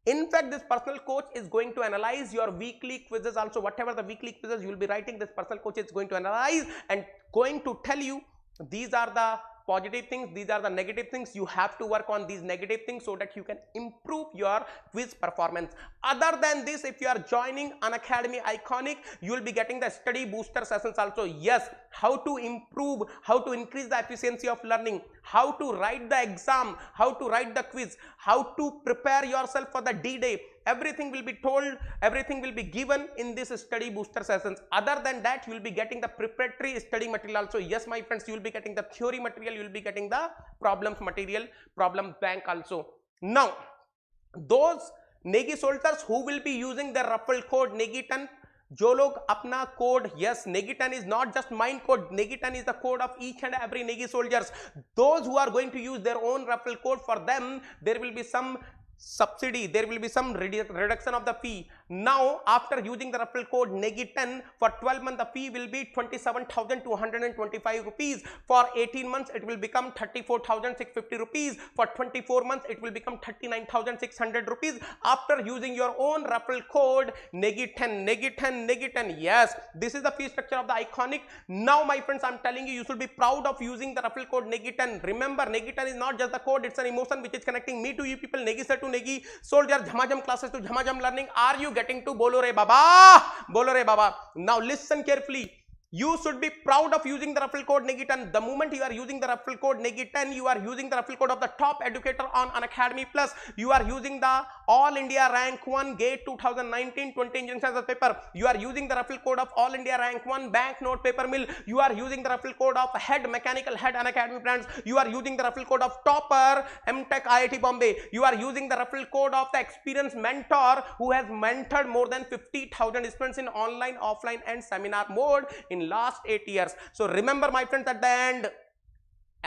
In fact, this personal coach is going to analyze your weekly quizzes also. Whatever the weekly quizzes you will be writing, this personal coach is going to analyze and going to tell you these are the positive things, these are the negative things. You have to work on these negative things so that you can improve your quiz performance. Other than this, if you are joining Unacademy Iconic, you will be getting the study booster sessions also. Yes, how to improve, how to increase the efficiency of learning, how to write the exam, how to write the quiz, how to prepare yourself for the D-Day. Everything will be told, everything will be given in this study booster sessions. Other than that, you will be getting the preparatory study material also. Yes, my friends, you will be getting the theory material, you will be getting the problems material, problem bank also. Now, those Negi soldiers who will be using the referral code NEGI10, जो लोग अपना code, yes, NEGI10 is not just mine code, NEGI10 is the code of each and every Negi soldiers. Those who are going to use their own referral code, for them there will be some subsidy, there will be some reduction of the fee. Now, after using the referral code NEGI10, for 12 months the fee will be 27,225 rupees. For 18 months it will become 34,650 rupees. For 24 months it will become 39,600 rupees. After using your own referral code NEGI10. Yes, this is the fee structure of the Iconic. Now, my friends, I'm telling you, you should be proud of using the referral code NEGI10. Remember, NEGI10 is not just the code, it's an emotion which is connecting me to you people. Negi sir to Negi soldier, Jhamajam classes to Jhamajam learning. Are you getting to Bolo Re Baba? Bolo Re Baba. Now listen carefully. You should be proud of using the referral code NEGI10. The moment you are using the referral code NEGI10, you are using the referral code of the top educator on Unacademy Plus. You are using the All India Rank 1 GATE 2019-20 Engineering Sciences paper. You are using the referral code of All India Rank 1 Banknote Paper Mill. You are using the referral code of Head Mechanical Head Unacademy Brands. You are using the referral code of Topper MTech IIT Bombay. You are using the referral code of the experienced mentor who has mentored more than 50,000 students in online, offline and seminar mode in last 8 years. So remember, my friends, at the end,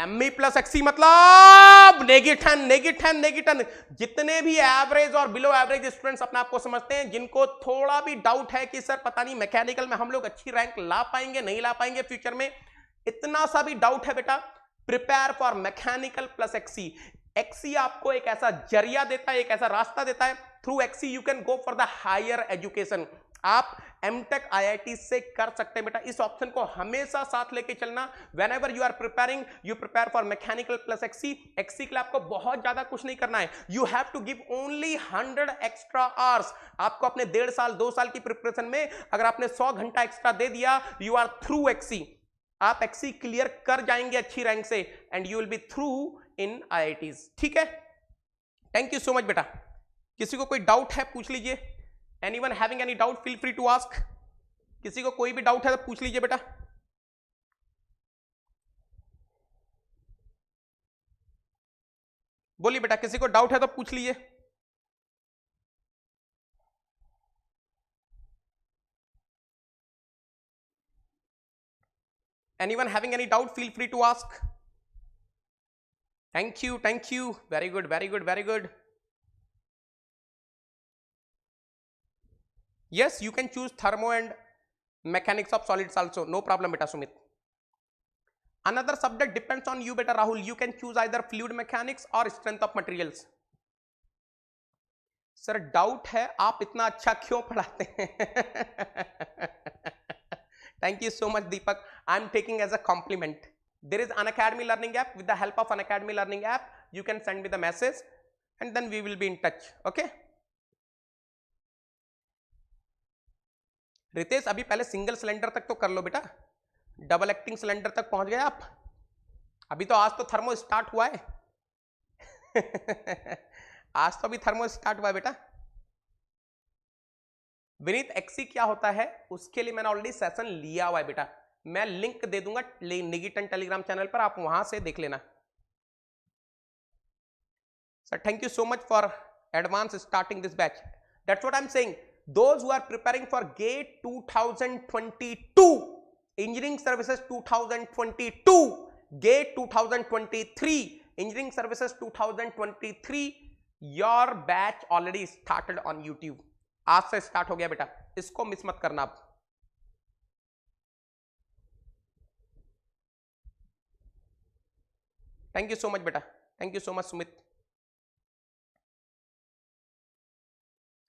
ME plus XC मतलब NEGI10. जितने भी average और below average students अपने आप को समझते हैं, जिनको थोड़ा भी डाउट है कि सर पता नहीं मैकेनिकल में हम लोग अच्छी रैंक ला पाएंगे नहीं ला पाएंगे फ्यूचर में, इतना सा भी डाउट है बेटा, prepare for mechanical plus XC. XC आपको एक ऐसा जरिया देता है, एक ऐसा रास्ता देता है. Through XC you can go for the higher education. आप MTech IIT से कर सकते हैं बेटा. इस ऑप्शन को हमेशा साथ लेके चलना. Whenever you are preparing, you prepare for mechanical plus XC. XC के लिए आपको बहुत ज्यादा कुछ नहीं करना है. You have to give only 100 extra hours. आपको अपने 1.5 साल 2 साल की प्रिपरेशन में अगर आपने 100 घंटा एक्स्ट्रा दे दिया, you are through XC. आप XC क्लियर कर जाएंगे अच्छी रैंक से and you will be through in IITs. ठीक है, थैंक यू सो मच बेटा. किसी को कोई डाउट है पूछ लीजिए. Anyone having any doubt, feel free to ask. किसी को कोई भी डाउट है तो पूछ लीजिए बेटा. बोलिए बेटा, किसी को डाउट है तो पूछ लीजिए. Anyone having any doubt, feel free to ask. Thank you, thank you. Very good, very good, very good. Yes, you can choose thermo and mechanics of solids also. No problem, beta Sumit. Another subject depends on you, beta Rahul. You can choose either fluid mechanics or strength of materials. Sir doubt है आप इतना अच्छा क्यों पढ़ाते हैं? Thank you so much Deepak. I am taking as a compliment. There is Unacademy learning app. With the help of Unacademy learning app you can send me the message and then we will be in touch. Okay Ritesh, अभी पहले single cylinder तक तो कर लो बेटा. Double acting cylinder तक पहुंच गए आप? अभी तो आज तो थर्मो स्टार्ट हुआ है. आज तो अभी थर्मो स्टार्ट हुआ है बेटा. विनीत, एक्सी क्या होता है उसके लिए मैंने ऑलरेडी सेशन लिया हुआ है बेटा. मैं लिंक दे दूंगा नेगीटन टेलीग्राम चैनल पर, आप वहां से देख लेना. Sir thank you so much for advance starting this batch. That's what I am saying. Those who are preparing for GATE 2022, engineering services 2022, GATE 2023, engineering services 2023, your batch already started on YouTube. आज से start हो गया बेटा, इसको miss मत करना आप. Thank you so much बेटा. Thank you so much Sumit.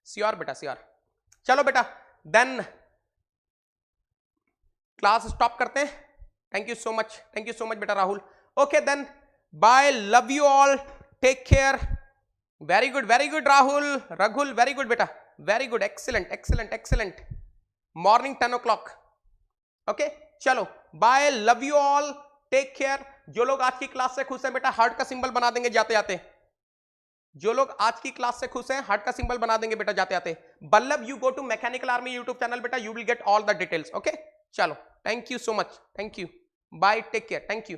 Sure बेटा श्योर. चलो बेटा देन क्लास स्टॉप करते हैं. Thank you so much. Thank you so much बेटा Rahul. Okay then bye. Love you all. Take care. Very good Rahul. रघुल very good बेटा. Very good. Excellent excellent excellent. Morning 10 o'clock. Okay चलो bye. Love you all. Take care. जो लोग आज की class से खुश हैं बेटा हार्ट का सिंबल बना देंगे जाते जाते. जो लोग आज की क्लास से खुश हैं हार्ट का सिंबल बना देंगे बेटा जाते जाते. Ballabh, you go to mechanical army YouTube channel बेटा. You will get all the details. Okay चलो. Thank you so much. Thank you. Bye. Take care. Thank you.